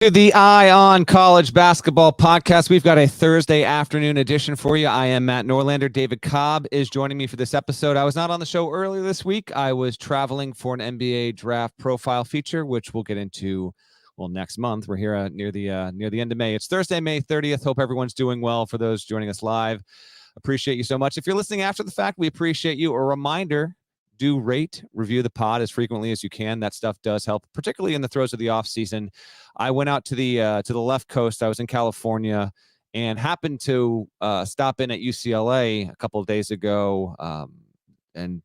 The Eye on College Basketball podcast. We've got a Thursday afternoon edition for you. I am Matt Norlander. David Cobb is joining me for this episode. I was not on the show earlier this week. I was traveling for an NBA draft profile feature, which we'll get into next month. We're here near the end of May. It's Thursday, May 30th. Hope everyone's doing well. For those joining us live, appreciate you so much. If you're listening after the fact, we appreciate you. A reminder, do rate, review the pod as frequently as you can. That stuff does help, particularly in the throes of the off season. I went out to the left coast. I was in California and happened to stop in at UCLA a couple of days ago. And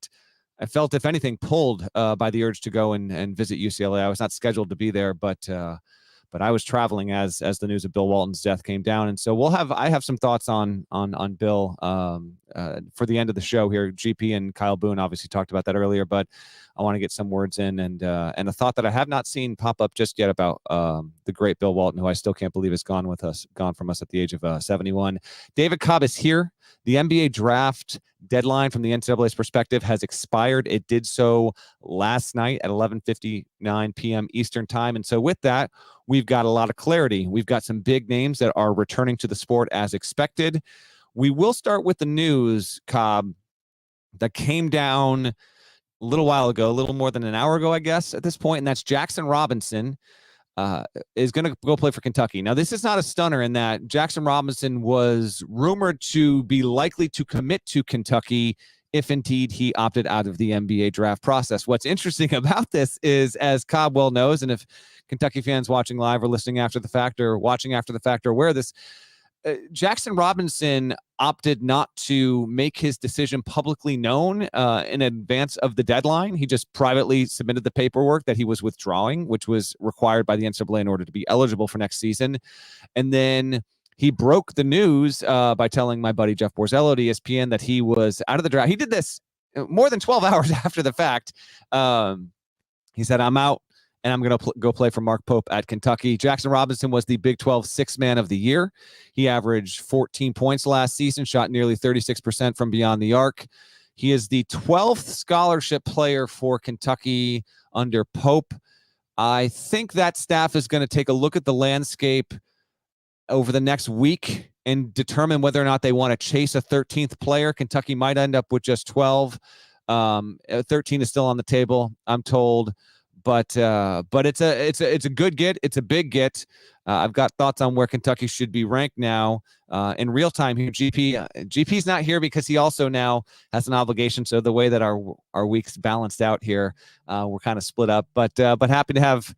I felt, if anything, pulled by the urge to go and visit UCLA. I was not scheduled to be there, but I was traveling as the news of Bill Walton's death came down, and so I have some thoughts on Bill for the end of the show here. GP and Kyle Boone obviously talked about that earlier, but I want to get some words in and a thought that I have not seen pop up just yet about the great Bill Walton, who I still can't believe is gone from us at the age of 71. David Cobb is here. The NBA draft deadline from the NCAA's perspective has expired. It did so last night at 11:59 p.m. Eastern time. And so with that, we've got a lot of clarity. We've got some big names that are returning to the sport as expected. We will start with the news, Cobb, that came down a little while ago, a little more than an hour ago, I guess, at this point, and that's Jaxson Robinson is going to go play for Kentucky. Now, this is not a stunner in that Jaxson Robinson was rumored to be likely to commit to Kentucky if indeed he opted out of the NBA draft process. What's interesting about this is, as Cobb well knows, and if Kentucky fans watching live or listening after the fact or watching after the fact are aware of this, Jaxson Robinson opted not to make his decision publicly known in advance of the deadline. He just privately submitted the paperwork that he was withdrawing, which was required by the NCAA in order to be eligible for next season. And then he broke the news by telling my buddy Jeff Borzello at ESPN that he was out of the draft. He did this more than 12 hours after the fact. He said, "I'm out, and I'm going to go play for Mark Pope at Kentucky." Jaxson Robinson was the Big 12 Sixth Man of the Year. He averaged 14 points last season, shot nearly 36% from beyond the arc. He is the 12th scholarship player for Kentucky under Pope. I think that staff is going to take a look at the landscape over the next week and determine whether or not they want to chase a 13th player. Kentucky might end up with just 12. 13 is still on the table, I'm told. But it's a good get. It's a big get. I've got thoughts on where Kentucky should be ranked now in real time here. GP's not here because he also now has an obligation. So the way that our weeks balanced out here, we're kind of split up. But happy to have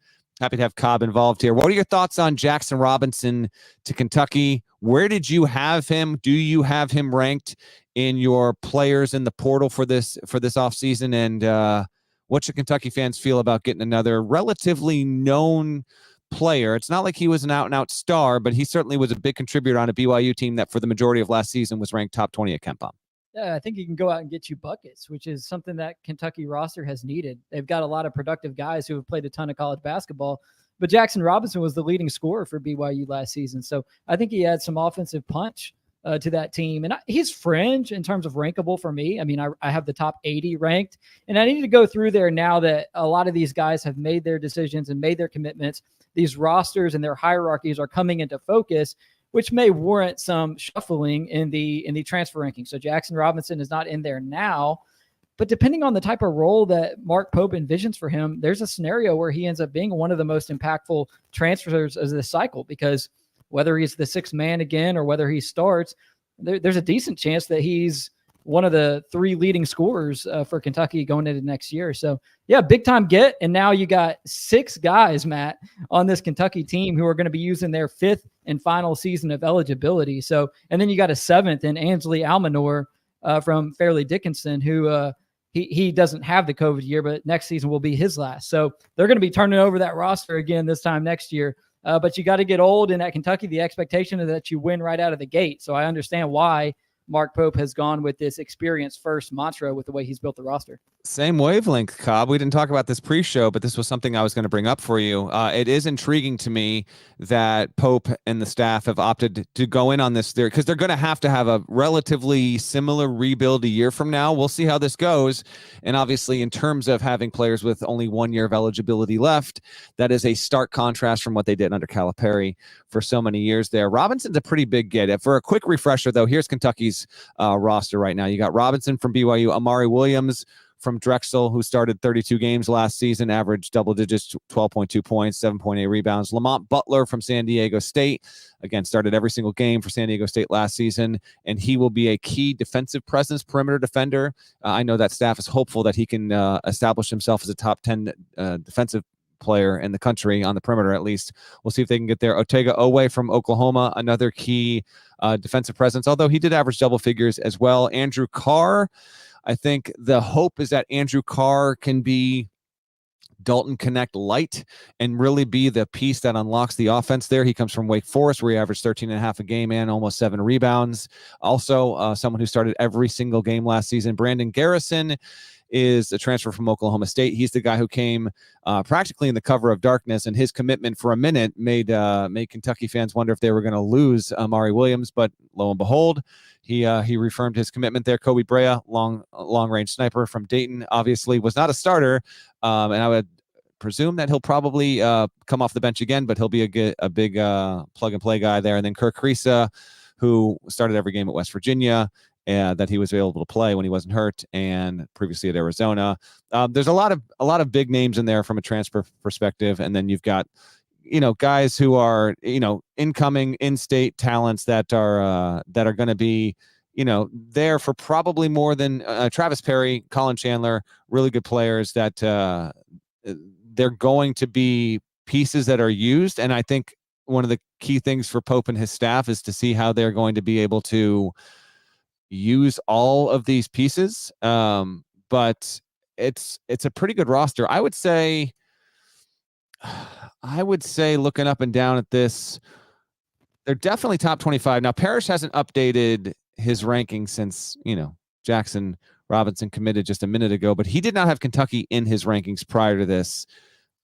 Cobb involved here. What are your thoughts on Jaxson Robinson to Kentucky? Where did you have him? Do you have him ranked in your players in the portal for this offseason? And what should Kentucky fans feel about getting another relatively known player? It's not like he was an out-and-out star, but he certainly was a big contributor on a BYU team that for the majority of last season was ranked top 20 at KenPom. Yeah, I think he can go out and get you buckets, which is something that Kentucky roster has needed. They've got a lot of productive guys who have played a ton of college basketball, but Jaxson Robinson was the leading scorer for BYU last season. So I think he had some offensive punch to that team. And he's fringe in terms of rankable for me. I mean, I have the top 80 ranked, and I need to go through there now that a lot of these guys have made their decisions and made their commitments. These rosters and their hierarchies are coming into focus, which may warrant some shuffling in the transfer ranking. So Jaxson Robinson is not in there now, but depending on the type of role that Mark Pope envisions for him, there's a scenario where he ends up being one of the most impactful transfers of this cycle, because whether he's the sixth man again or whether he starts, there's a decent chance that he's one of the three leading scorers for Kentucky going into next year. So, yeah, big time get. And now you got 6 guys, Matt, on this Kentucky team who are going to be using their 5th and final season of eligibility. So, and then you got a 7th in Ansley Almanor from Fairleigh Dickinson, who he doesn't have the COVID year, but next season will be his last. So they're going to be turning over that roster again this time next year. But you got to get old, and at Kentucky, the expectation is that you win right out of the gate. So I understand why Mark Pope has gone with this experience first mantra with the way he's built the roster. Same wavelength, Cobb. We didn't talk about this pre-show, but this was something I was going to bring up for you. It is intriguing to me that Pope and the staff have opted to go in on this there because they're going to have a relatively similar rebuild a year from now. We'll see how this goes. And obviously, in terms of having players with only 1 year of eligibility left, that is a stark contrast from what they did under Calipari for so many years there. Robinson's a pretty big get. For a quick refresher, though, here's Kentucky's roster right now. You got Robinson from BYU, Amari Williams from Drexel, who started 32 games last season, averaged double digits, 12.2 points, 7.8 rebounds. Lamont Butler from San Diego State, again, started every single game for San Diego State last season, and he will be a key defensive presence, perimeter defender. I know that staff is hopeful that he can establish himself as a top 10 defensive player in the country, on the perimeter at least. We'll see if they can get there. Otega Owe from Oklahoma, another key defensive presence, although he did average double figures as well. Andrew Carr, I think the hope is that Andrew Carr can be Dalton Connect light and really be the piece that unlocks the offense there. He comes from Wake Forest, where he averaged 13.5 a game and almost 7 rebounds. Also, someone who started every single game last season. Brandon Garrison is a transfer from Oklahoma State. He's the guy who came practically in the cover of darkness, and his commitment for a minute made Kentucky fans wonder if they were going to lose Amari Williams, but lo and behold, he reaffirmed his commitment there. Kobe Brea, long range sniper from Dayton, obviously was not a starter, and I would presume that he'll probably come off the bench again, but he'll be a big plug and play guy there. And then Kirk Risa, who started every game at West Virginia, that he was able to play when he wasn't hurt, and previously at Arizona. There's a lot of big names in there from a transfer perspective, and then you've got guys who are incoming in-state talents that are going to be there for probably more than Travis Perry, Colin Chandler, really good players that they're going to be pieces that are used. And I think one of the key things for Pope and his staff is to see how they're going to be able to use all of these pieces. But it's a pretty good roster. I would say looking up and down at this, they're definitely top 25. Now, Parrish hasn't updated his ranking since, Jaxson Robinson committed just a minute ago, but he did not have Kentucky in his rankings prior to this.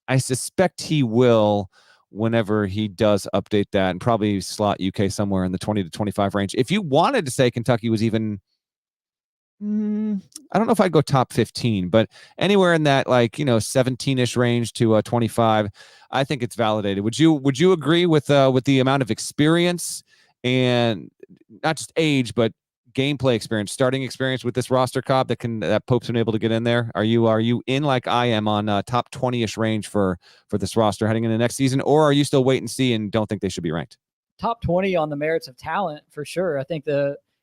I suspect he will whenever he does update that, and probably slot UK somewhere in the 20 to 25 range. If you wanted to say Kentucky was even, I don't know if I'd go top 15, but anywhere in that 17-ish range to 25, I think it's validated. Would you agree with the amount of experience, and not just age, but gameplay experience, starting experience with this roster, Cobb, that Pope's been able to get in there? Are you in, like I am, on top 20-ish range for this roster heading into next season, or are you still wait and see and don't think they should be ranked? Top 20 on the merits of talent for sure. I think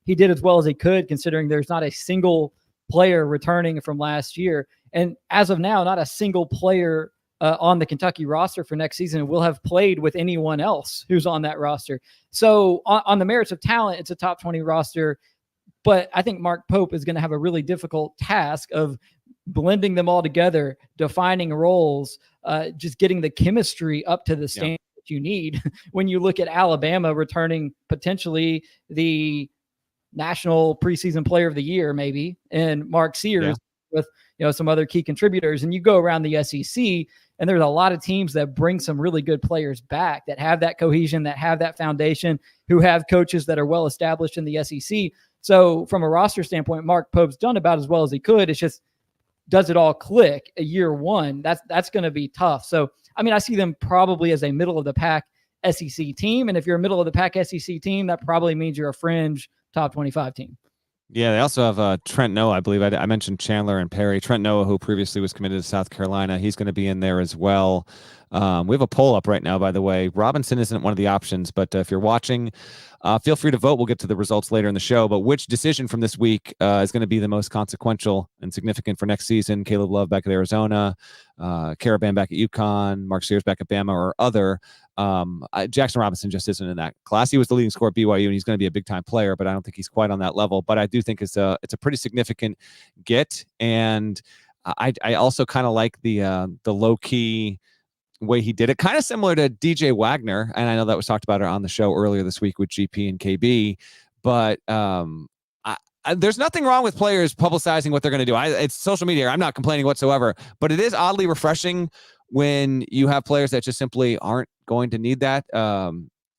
he did as well as he could, considering there's not a single player returning from last year, and as of now, not a single player on the Kentucky roster for next season will have played with anyone else who's on that roster. So on the merits of talent, it's a top 20 roster. But I think Mark Pope is going to have a really difficult task of blending them all together, defining roles, just getting the chemistry up to the standard that you need. When you look at Alabama returning potentially the national preseason player of the year, maybe, and Mark Sears with some other key contributors, and you go around the SEC, and there's a lot of teams that bring some really good players back, that have that cohesion, that have that foundation, who have coaches that are well established in the SEC. So from a roster standpoint, Mark Pope's done about as well as he could. It's just, does it all click a year one? That's going to be tough. So, I see them probably as a middle of the pack SEC team. And if you're a middle of the pack SEC team, that probably means you're a fringe top 25 team. Yeah, they also have Trent Noah, I believe. I mentioned Chandler and Perry. Trent Noah, who previously was committed to South Carolina, he's going to be in there as well. We have a poll up right now, by the way. Robinson isn't one of the options, but if you're watching, feel free to vote. We'll get to the results later in the show. But which decision from this week is going to be the most consequential and significant for next season? Caleb Love back at Arizona, Karaban back at UConn, Mark Sears back at Bama, or other? Jaxson Robinson just isn't in that class. He was the leading scorer at BYU, and he's going to be a big-time player, but I don't think he's quite on that level. But I do think it's a pretty significant get, and I also kind of like the low-key way he did it, kind of similar to DJ Wagner, and I know that was talked about on the show earlier this week with GP and KB, but there's nothing wrong with players publicizing what they're going to do. It's social media. I'm not complaining whatsoever, but it is oddly refreshing when you have players that just simply aren't going to need that. I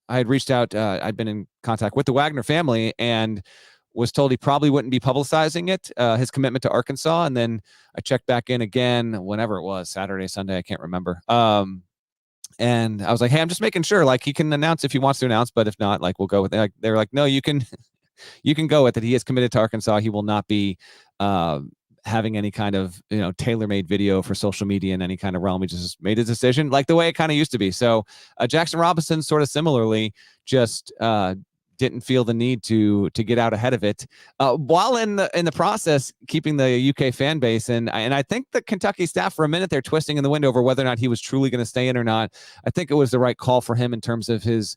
had reached out. I'd been in contact with the Wagner family and was told he probably wouldn't be publicizing it, his commitment to Arkansas. And then I checked back in again, whenever it was, Saturday, Sunday, I can't remember. And I was like, hey, I'm just making sure, like, he can announce if he wants to announce, but if not, like, we'll go with it. Like, they were like, no, you can go with it. He is committed to Arkansas. He will not be having any kind of, tailor-made video for social media in any kind of realm. He just made his decision like the way it kind of used to be. So Jaxson Robinson sort of similarly just didn't feel the need to get out ahead of it, while in the process keeping the UK fan base. And I think the Kentucky staff for a minute they're twisting in the wind over whether or not he was truly going to stay in or not. I think it was the right call for him in terms of his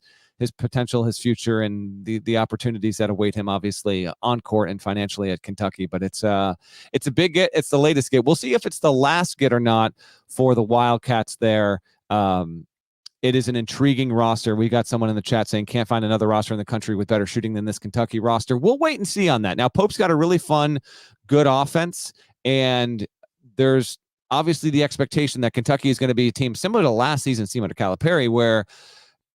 potential, his future, and the opportunities that await him, obviously on court and financially at Kentucky. But it's a big get. It's the latest get. We'll see if it's the last get or not for the Wildcats there. It is an intriguing roster. We got someone in the chat saying can't find another roster in the country with better shooting than this Kentucky roster. We'll wait and see on that. Now, Pope's got a really fun, good offense, and there's obviously the expectation that Kentucky is going to be a team similar to last season's team under Calipari, where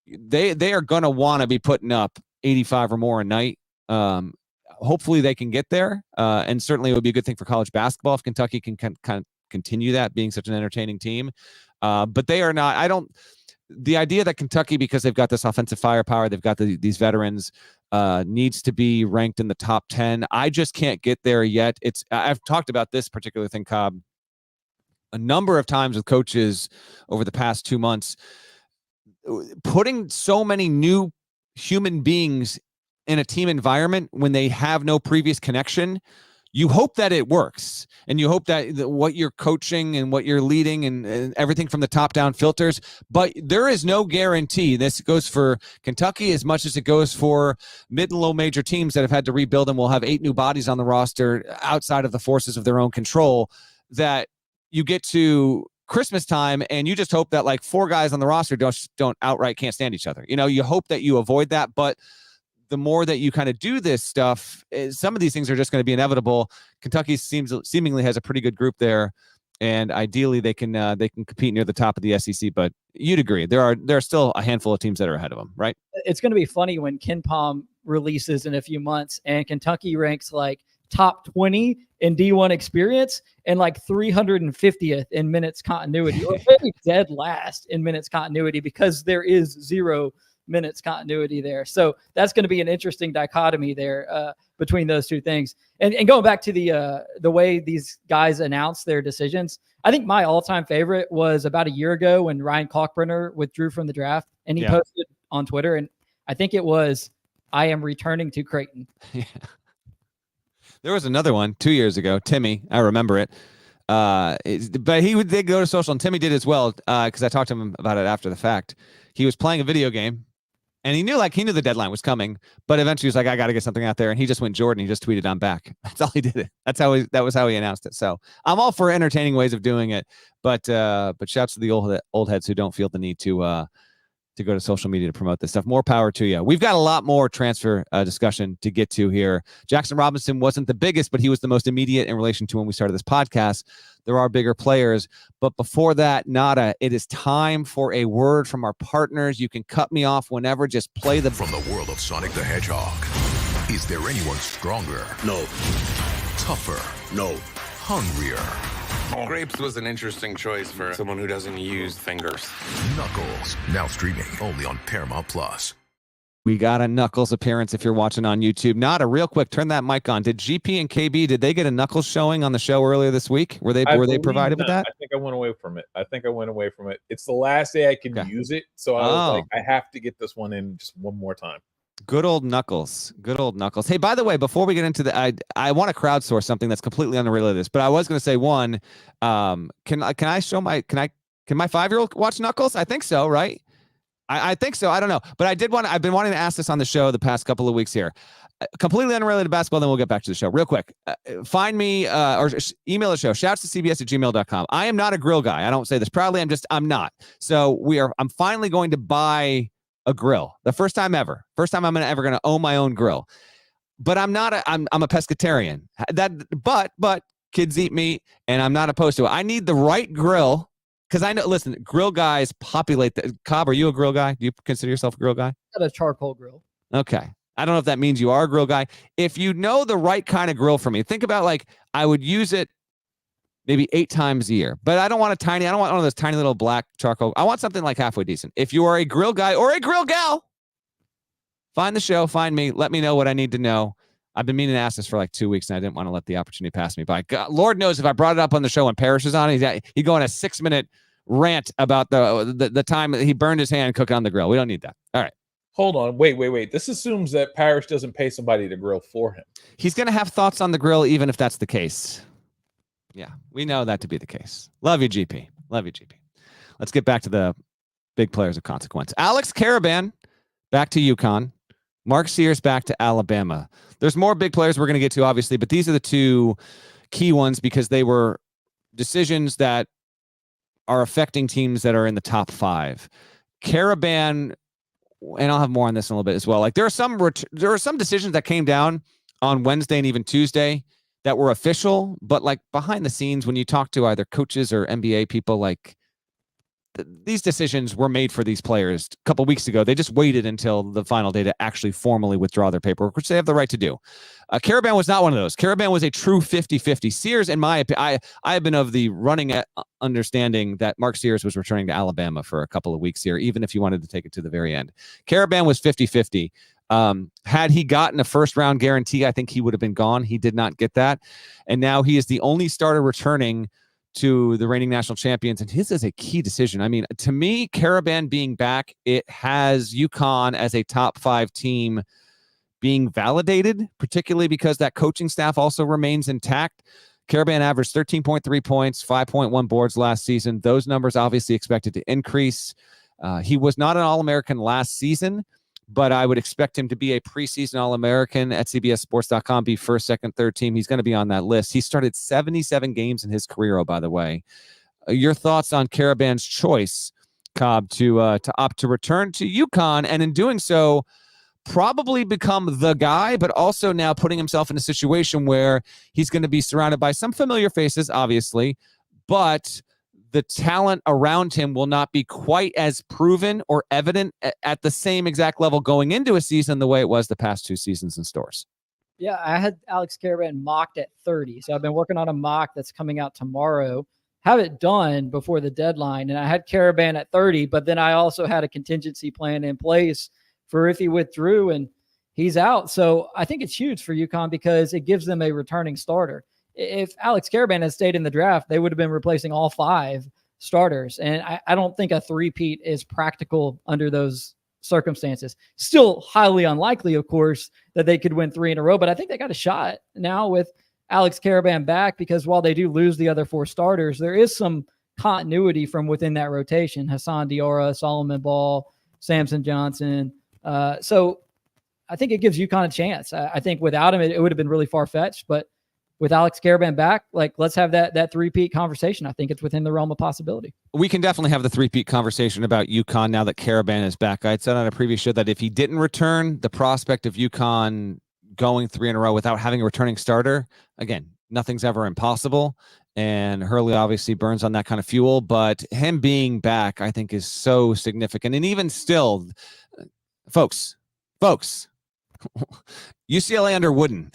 they are going to want to be putting up 85 or more a night. Hopefully they can get there, and certainly it would be a good thing for college basketball if Kentucky can kind of continue that, being such an entertaining team. But they are not. The idea that Kentucky, because they've got this offensive firepower, they've got these veterans, needs to be ranked in the top 10. I just can't get there yet. I've talked about this particular thing, Cobb, a number of times with coaches over the past 2 months. Putting so many new human beings in a team environment when they have no previous connection, you hope that it works, and you hope that what you're coaching and what you're leading and everything from the top down filters, but there is no guarantee. This goes for Kentucky as much as it goes for mid and low major teams that have had to rebuild and will have 8 new bodies on the roster outside of the forces of their own control, that you get to Christmas time and you just hope that like 4 guys on the roster don't outright can't stand each other. You hope that you avoid that, but the more that you kind of do this stuff, some of these things are just going to be inevitable. Kentucky seemingly has a pretty good group there, and ideally they can compete near the top of the SEC. But you'd agree there are still a handful of teams that are ahead of them, right? It's going to be funny when KenPom releases in a few months and Kentucky ranks like top 20 in D1 experience and like 350th in minutes continuity, or maybe dead last in minutes continuity, because there is 0 minutes continuity there. So that's going to be an interesting dichotomy there between those two things. And going back to the way these guys announce their decisions, I think my all-time favorite was about a year ago when Ryan Kalkbrenner withdrew from the draft, and he posted on Twitter, and I think it was, "I am returning to Creighton." Yeah. There was another one 2 years ago. Timmy, I remember it. But he did go to social, and Timmy did as well, because I talked to him about it after the fact. He was playing a video game, and he knew the deadline was coming, but eventually he was like, I got to get something out there. And he just went Jordan. He just tweeted, "I'm back." That's all he did. That was how he announced it. So I'm all for entertaining ways of doing it. But shouts to the old heads who don't feel the need to go to social media to promote this stuff. More power to you. We've got a lot more transfer discussion to get to here. Jaxson Robinson wasn't the biggest, but he was the most immediate in relation to when we started this podcast. There are bigger players. But before that, Nada, it is time for a word from our partners. You can cut me off whenever. Just play the... From the world of Sonic the Hedgehog, is there anyone stronger? No. Tougher? No. Hungrier? Grapes was an interesting choice for someone who doesn't use fingers. Knuckles, now streaming only on Paramount Plus. We got a Knuckles appearance if you're watching on YouTube. Nada, real quick, turn that mic on. Did GP and KB, did they get a Knuckles showing on the show earlier this week? Were they provided with that? I think I went away from it. It's the last day I can use it, so I was like, I have to get this one in just one more time. Good old Knuckles. Hey, by the way, before we get into I want to crowdsource something that's completely unrelated to this, but I was going to say one. Can my 5-year-old watch Knuckles? I think so, right? I think so. I don't know, but I've been wanting to ask this on the show the past couple of weeks here. Completely unrelated to basketball. Then we'll get back to the show real quick. Find me or email the show. Shouts to cbs@gmail.com. I am not a grill guy. I don't say this proudly. I'm not. So I'm finally going to buy a grill. The first time I'm ever going to own my own grill. but I'm a pescatarian. But kids eat meat, and I'm not opposed to it. I need the right grill because I know. Listen, grill guys populate the. Cobb, are you a grill guy? Do you consider yourself a grill guy? Got a charcoal grill. Okay. I don't know if that means you are a grill guy. If you know the right kind of grill for me, think about like I would use it maybe 8 times a year, but I don't want I don't want one of those tiny little black charcoal. I want something like halfway decent. If you are a grill guy or a grill gal, find the show, find me, let me know what I need to know. I've been meaning to ask this for like 2 weeks, and I didn't want to let the opportunity pass me by. God, Lord knows if I brought it up on the show when Parrish is on, he'd go on a 6-minute rant about the time that he burned his hand cooking on the grill. We don't need that. All right. Hold on. Wait. This assumes that Parrish doesn't pay somebody to grill for him. He's going to have thoughts on the grill, even if that's the case. Yeah, we know that to be the case. Love you, GP. Love you, GP. Let's get back to the big players of consequence. Alex Karaban, back to UConn. Mark Sears, back to Alabama. There's more big players we're going to get to, obviously, but these are the two key ones because they were decisions that are affecting teams that are in the top 5. Karaban, and I'll have more on this in a little bit as well. Like there are some decisions that came down on Wednesday and even Tuesday that were official, but like behind the scenes, when you talk to either coaches or NBA people, like these decisions were made for these players a couple weeks ago. They just waited until the final day to actually formally withdraw their paperwork, which they have the right to do. Karaban was not one of those. Karaban was a true 50-50. Sears, in my opinion, I have been of the running understanding that Mark Sears was returning to Alabama for a couple of weeks here, even if you wanted to take it to the very end. Karaban was 50-50. Had he gotten a first-round guarantee, I think he would have been gone. He did not get that. And now he is the only starter returning to the reigning national champions, and his is a key decision. I mean, to me, Karaban being back, it has UConn as a top 5 team being validated, particularly because that coaching staff also remains intact. Karaban averaged 13.3 points, 5.1 boards last season. Those numbers obviously expected to increase. He was not an All-American last season, but I would expect him to be a preseason All-American at CBSSports.com, be first, second, third team. He's going to be on that list. He started 77 games in his career, by the way. Your thoughts on Karaban's choice, Cobb, to opt to return to UConn, and in doing so, probably become the guy, but also now putting himself in a situation where he's going to be surrounded by some familiar faces, obviously, but the talent around him will not be quite as proven or evident at the same exact level going into a season the way it was the past 2 seasons in stores. Yeah, I had Alex Karaban mocked at 30. So I've been working on a mock that's coming out tomorrow. Have it done before the deadline. And I had Karaban at 30, but then I also had a contingency plan in place for if he withdrew and he's out. So I think it's huge for UConn because it gives them a returning starter. If Alex Karaban had stayed in the draft, they would have been replacing all 5 starters. And I don't think a 3-peat is practical under those circumstances. Still highly unlikely, of course, that they could win 3 in a row, but I think they got a shot now with Alex Karaban back because while they do lose the other 4 starters, there is some continuity from within that rotation. Hassan Diarra, Solomon Ball, Samson Johnson. So I think it gives UConn a chance. I think without him, it would have been really far-fetched, but with Alex Karaban back, like let's have that 3-peat conversation. I think it's within the realm of possibility. We can definitely have the 3-peat conversation about UConn now that Karaban is back. I had said on a previous show that if he didn't return, the prospect of UConn going 3 in a row without having a returning starter, again, nothing's ever impossible. And Hurley obviously burns on that kind of fuel, but him being back, I think, is so significant. And even still, folks, UCLA under Wooden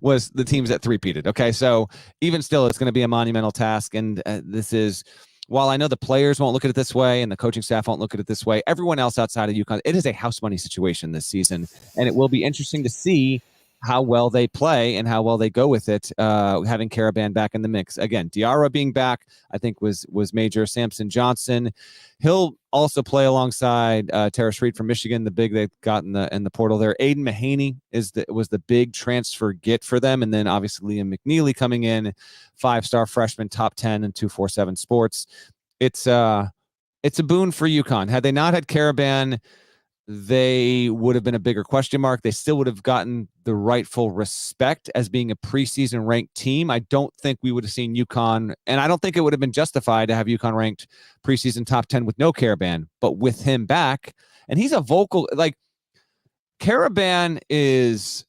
was the teams that 3-peated. Okay. So even still, it's going to be a monumental task. And this is, while I know the players won't look at it this way and the coaching staff won't look at it this way, everyone else outside of UConn, it is a house money situation this season. And it will be interesting to see how well they play and how well they go with it, having Karaban back in the mix. Again, Diarra being back, I think was major. Samson Johnson, he'll also play alongside Terrace Reed from Michigan, the big they've got in the portal there. Aiden Mahaney was the big transfer get for them, and then obviously Liam McNeely coming in, 5-star freshman, top 10 in 247 Sports. It's a boon for UConn. Had they not had Karaban, they would have been a bigger question mark. They still would have gotten the rightful respect as being a preseason ranked team. I don't think we would have seen UConn, and I don't think it would have been justified to have UConn ranked preseason top 10 with no Karaban, but with him back, and he's a vocal, like Karaban is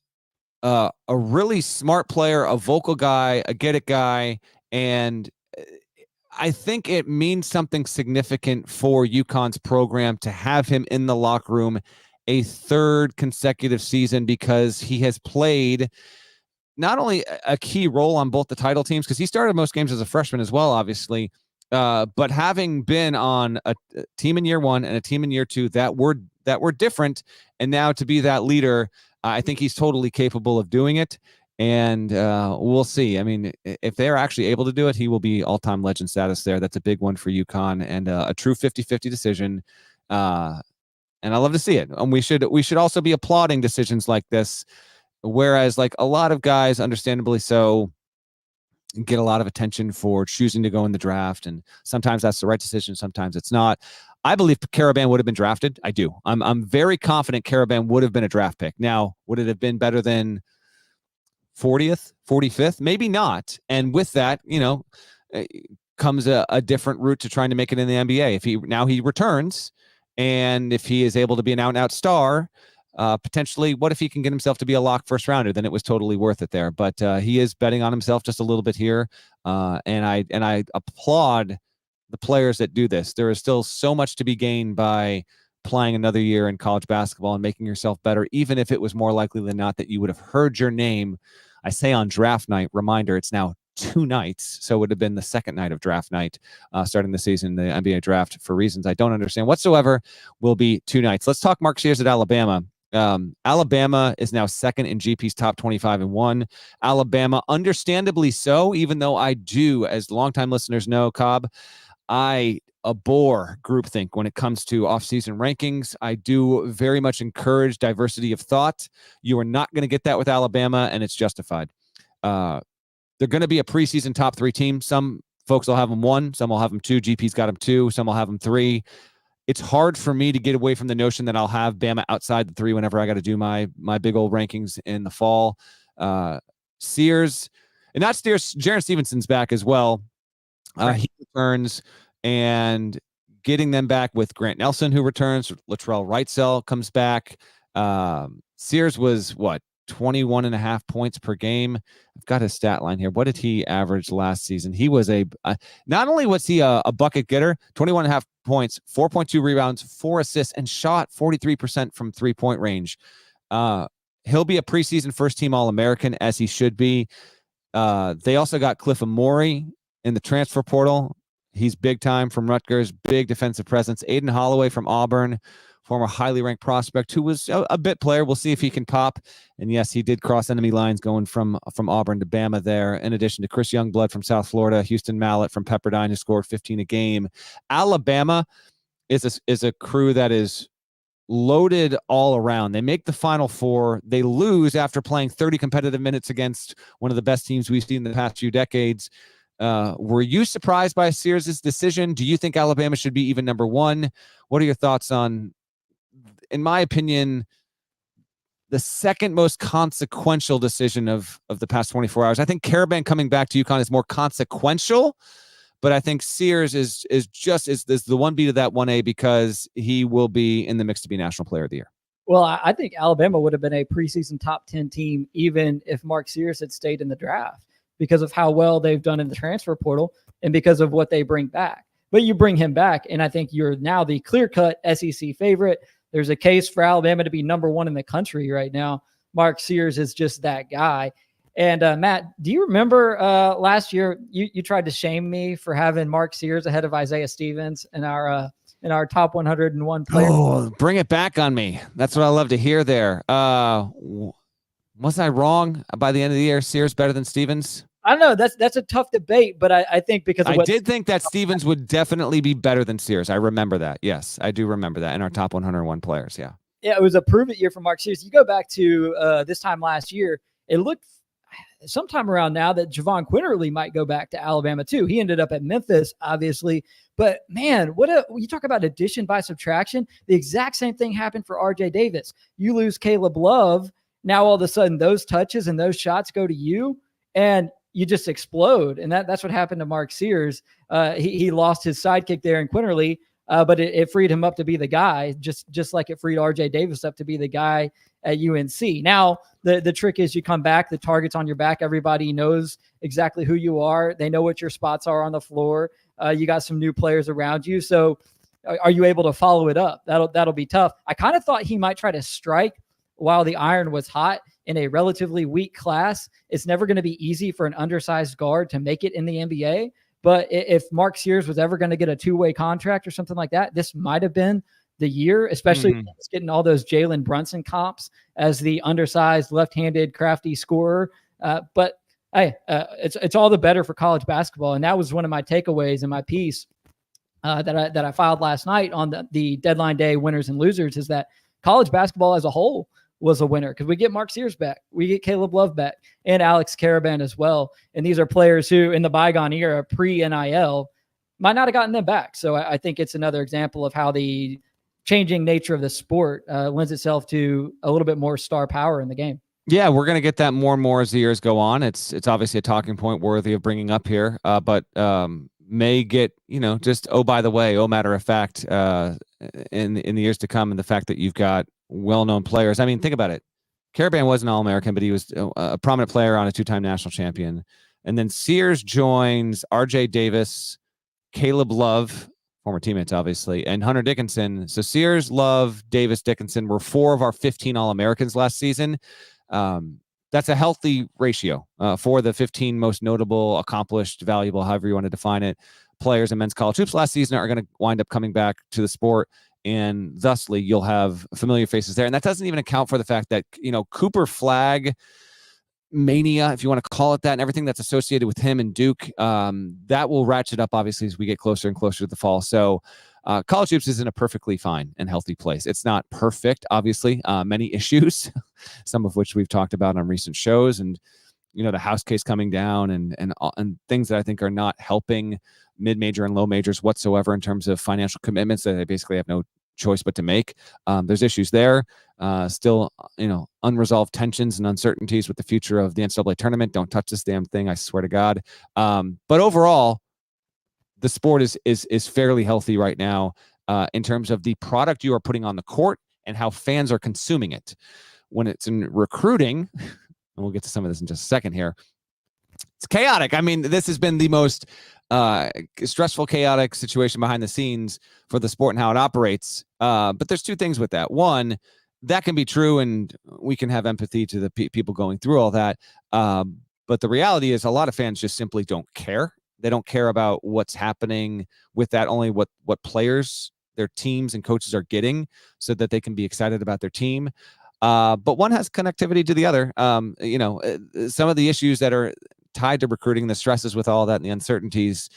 a really smart player, a vocal guy, a get it guy, and I think it means something significant for UConn's program to have him in the locker room a third consecutive season, because he has played not only a key role on both the title teams, because he started most games as a freshman as well, obviously, but having been on a team in year one and a team in year two that were different, and now to be that leader, I think he's totally capable of doing it. And we'll see. I mean, if they're actually able to do it, he will be all-time legend status there. That's a big one for UConn, and a true 50-50 decision. And I love to see it. And we should also be applauding decisions like this, whereas like a lot of guys, understandably so, get a lot of attention for choosing to go in the draft, and sometimes that's the right decision, sometimes it's not. I believe Karaban would have been drafted. I do. I'm very confident Karaban would have been a draft pick. Now, would it have been better than 40th, 45th? Maybe not. And with that, comes a different route to trying to make it in the NBA. If he returns, and if he is able to be an out-and-out star, potentially, what if he can get himself to be a lock first rounder? Then it was totally worth it there. But he is betting on himself just a little bit here. And I applaud the players that do this. There is still so much to be gained by playing another year in college basketball and making yourself better, even if it was more likely than not that you would have heard your name. I say on draft night, reminder, it's now 2 nights. So it would have been the second night of draft night, starting the season. The NBA draft, for reasons I don't understand whatsoever, will be 2 nights. Let's talk Mark Sears at Alabama. Alabama is now second in GP's top 25 and 1. Alabama, understandably so, even though I do, as longtime listeners know, Cobb, I abhor groupthink when it comes to offseason rankings. I do very much encourage diversity of thought. You are not going to get that with Alabama, and it's justified. They're going to be a preseason top 3 team. Some folks will have them 1, some will have them 2. GP's got them 2, some will have them 3. It's hard for me to get away from the notion that I'll have Bama outside the 3 whenever I got to do my big old rankings in the fall. Sears, and not Sears, Jaron Stevenson's back as well. He returns, and getting them back with Grant Nelson, who returns. Latrell Wrightsell comes back. Sears was, 21.5 points per game. I've got his stat line here. What did he average last season? He was not only was he a bucket getter, 21.5 points, 4.2 rebounds, 4 assists, and shot 43% from 3-point range. He'll be a preseason first-team All-American, as he should be. They also got Cliff Amore in the transfer portal. He's big time from Rutgers, big defensive presence. Aiden Holloway from Auburn, former highly ranked prospect who was a bit player. We'll see if he can pop. And yes, he did cross enemy lines going from Auburn to Bama there, in addition to Chris Youngblood from South Florida, Houston Mallett from Pepperdine, who scored 15 a game. Alabama is a crew that is loaded all around. They make the Final Four. They lose after playing 30 competitive minutes against one of the best teams we've seen in the past few decades. Were you surprised by Sears' decision? Do you think Alabama should be even number 1? What are your thoughts on, in my opinion, the second most consequential decision of the past 24 hours? I think Karaban coming back to UConn is more consequential, but I think Sears is the 1B to that 1A, because he will be in the mix to be National Player of the Year. Well, I think Alabama would have been a preseason top 10 team even if Mark Sears had stayed in the draft, because of how well they've done in the transfer portal and because of what they bring back. But you bring him back, and I think you're now the clear-cut SEC favorite. There's a case for Alabama to be number 1 in the country right now. Mark Sears is just that guy. And Matt, do you remember last year you tried to shame me for having Mark Sears ahead of Isaiah Stevens in our top 101 players? Oh, bring it back on me. That's what I love to hear there. Was I wrong by the end of the year? Sears better than Stevens? I don't know. That's a tough debate, but I think because of I did think that Stevens would definitely be better than Sears. I remember that. Yes, I do remember that in our top 101 players. Yeah. Yeah, it was a prove it year for Mark Sears. You go back to this time last year, it looked sometime around now that Javon Quinterly might go back to Alabama too. He ended up at Memphis, obviously. But man, you talk about addition by subtraction. The exact same thing happened for RJ Davis. You lose Caleb Love. Now all of a sudden those touches and those shots go to you, and you just explode. And that's what happened to Mark Sears. He lost his sidekick there in Quinterly, but it freed him up to be the guy, just like it freed RJ Davis up to be the guy at UNC. Now, the trick is you come back, the target's on your back. Everybody knows exactly who you are. They know what your spots are on the floor. You got some new players around you. So are you able to follow it up? That'll be tough. I kind of thought he might try to strike while the iron was hot in a relatively weak class. It's never going to be easy for an undersized guard to make it in the NBA. But if Mark Sears was ever going to get a two-way contract or something like that, this might have been the year, especially getting all those Jalen Brunson comps as the undersized, left-handed, crafty scorer. But hey, it's all the better for college basketball. And that was one of my takeaways in my piece that I filed last night on the deadline day winners and losers, is that college basketball as a whole was a winner because we get Mark Sears back, we get Caleb Love back, and Alex Karaban as well. And these are players who in the bygone era, pre-NIL, might not have gotten them back. So I think it's another example of how the changing nature of the sport lends itself to a little bit more star power in the game. Yeah, we're going to get that more and more as the years go on. It's obviously a talking point worthy of bringing up here, but may get, just, by the way, matter of fact, in the years to come, and the fact that you've got well-known players. I mean, think about it. Karaban was an All-American, but he was a prominent player on a two-time national champion. And then Sears joins R.J. Davis, Caleb Love, former teammates, obviously, and Hunter Dickinson. So Sears, Love, Davis, Dickinson were 4 of our 15 All-Americans last season. That's a healthy ratio for the 15 most notable, accomplished, valuable, however you want to define it, players in men's college hoops last season are going to wind up coming back to the sport. And thusly, you'll have familiar faces there. And that doesn't even account for the fact that, Cooper Flag mania, if you want to call it that, and everything that's associated with him and Duke, that will ratchet up, obviously, as we get closer and closer to the fall. So college hoops is in a perfectly fine and healthy place. It's not perfect, obviously, many issues, some of which we've talked about on recent shows, and the house case coming down and things that I think are not helping mid-major and low majors whatsoever in terms of financial commitments that they basically have no choice but to make. There's issues there. Still, unresolved tensions and uncertainties with the future of the NCAA tournament. Don't touch this damn thing, I swear to God. But overall, the sport is fairly healthy right now in terms of the product you are putting on the court and how fans are consuming it. When it's in recruiting, and we'll get to some of this in just a second here, it's chaotic. I mean, this has been the most stressful, chaotic situation behind the scenes for the sport and how it operates. But there's two things with that. One, that can be true, and we can have empathy to the people going through all that. But the reality is a lot of fans just simply don't care. They don't care about what's happening with that, only what players, their teams and coaches are getting so that they can be excited about their team. But one has connectivity to the other. Some of the issues that are tied to recruiting, the stresses with all that and the uncertainties,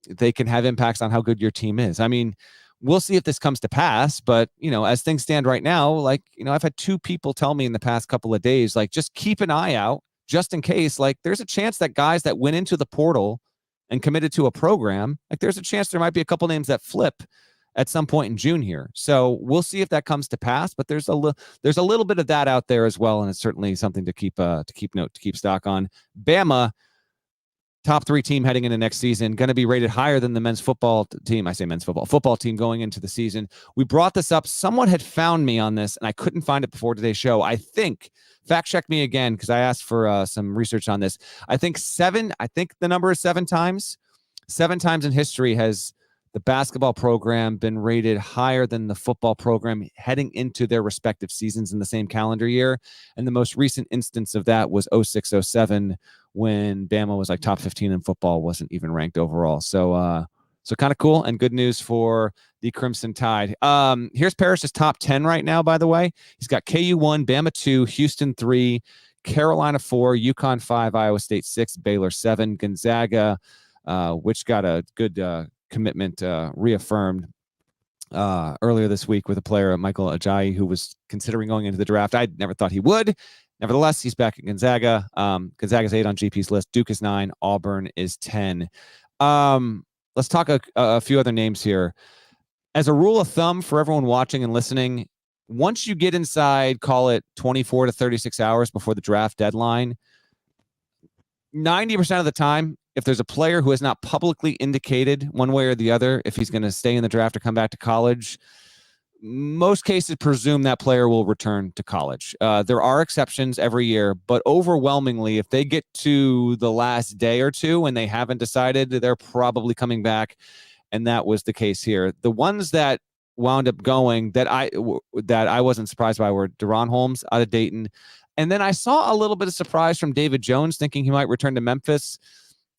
they can have impacts on how good your team is. I mean, we'll see if this comes to pass, but as things stand right now, I've had 2 people tell me in the past couple of days, just keep an eye out just in case, there's a chance that guys that went into the portal and committed to a program, there's a chance there might be a couple names that flip at some point in June here. So we'll see if that comes to pass, but there's a little bit of that out there as well. And it's certainly something to keep stock on. Bama, top 3 team heading into next season, going to be rated higher than the men's football team. I say men's football team going into the season. We brought this up. Someone had found me on this and I couldn't find it before today's show. I think, fact check me again, because I asked for some research on this. I think the number is 7 times. 7 times in history has the basketball program been rated higher than the football program heading into their respective seasons in the same calendar year. And the most recent instance of that was 06-07 when Bama was top 15 in football, wasn't even ranked overall. So kind of cool and good news for the Crimson Tide. Here's Parrish's top 10 right now, by the way. He's got KU 1, Bama 2, Houston 3, Carolina 4, UConn 5, Iowa State 6, Baylor 7, Gonzaga, which got a good commitment reaffirmed earlier this week with a player, Michael Ajayi, who was considering going into the draft. I never thought he would. Nevertheless, he's back at Gonzaga. Gonzaga's 8 on GP's list. Duke is 9. Auburn is 10. Let's talk a few other names here. As a rule of thumb for everyone watching and listening, once you get inside, call it 24 to 36 hours before the draft deadline, 90% of the time, if there's a player who has not publicly indicated one way or the other if he's going to stay in the draft or come back to college, most cases presume that player will return to college. There are exceptions every year, but overwhelmingly, if they get to the last day or two and they haven't decided, they're probably coming back. And that was the case here. The ones that wound up going that I wasn't surprised by were Deron Holmes out of Dayton. And then I saw a little bit of surprise from David Jones, thinking he might return to Memphis.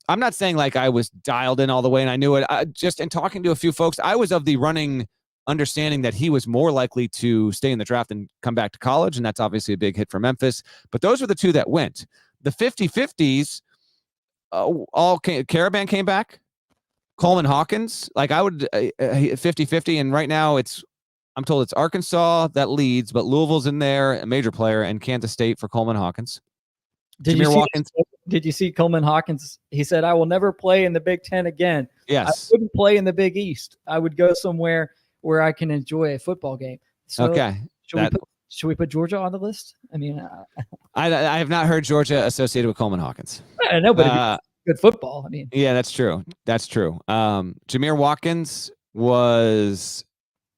I'm not saying like I was dialed in all the way and I knew it. Just in talking to a few folks, I was of the running understanding that he was more likely to stay in the draft and come back to college. And that's obviously a big hit for Memphis. But those were the two that went. The 50-50s, Karaban came back. Coleman Hawkins, like I would 50-50. And right now I'm told it's Arkansas that leads, but Louisville's in there, a major player, and Kansas State for Coleman Hawkins. Did you see Coleman Hawkins? He said, "I will never play in the Big Ten again. Yes. I wouldn't play in the Big East. I would go somewhere where I can enjoy a football game." So okay. Should we put Georgia on the list? I mean, I have not heard Georgia associated with Coleman Hawkins. I know, but good football. I mean, yeah, that's true. That's true. Jameer Watkins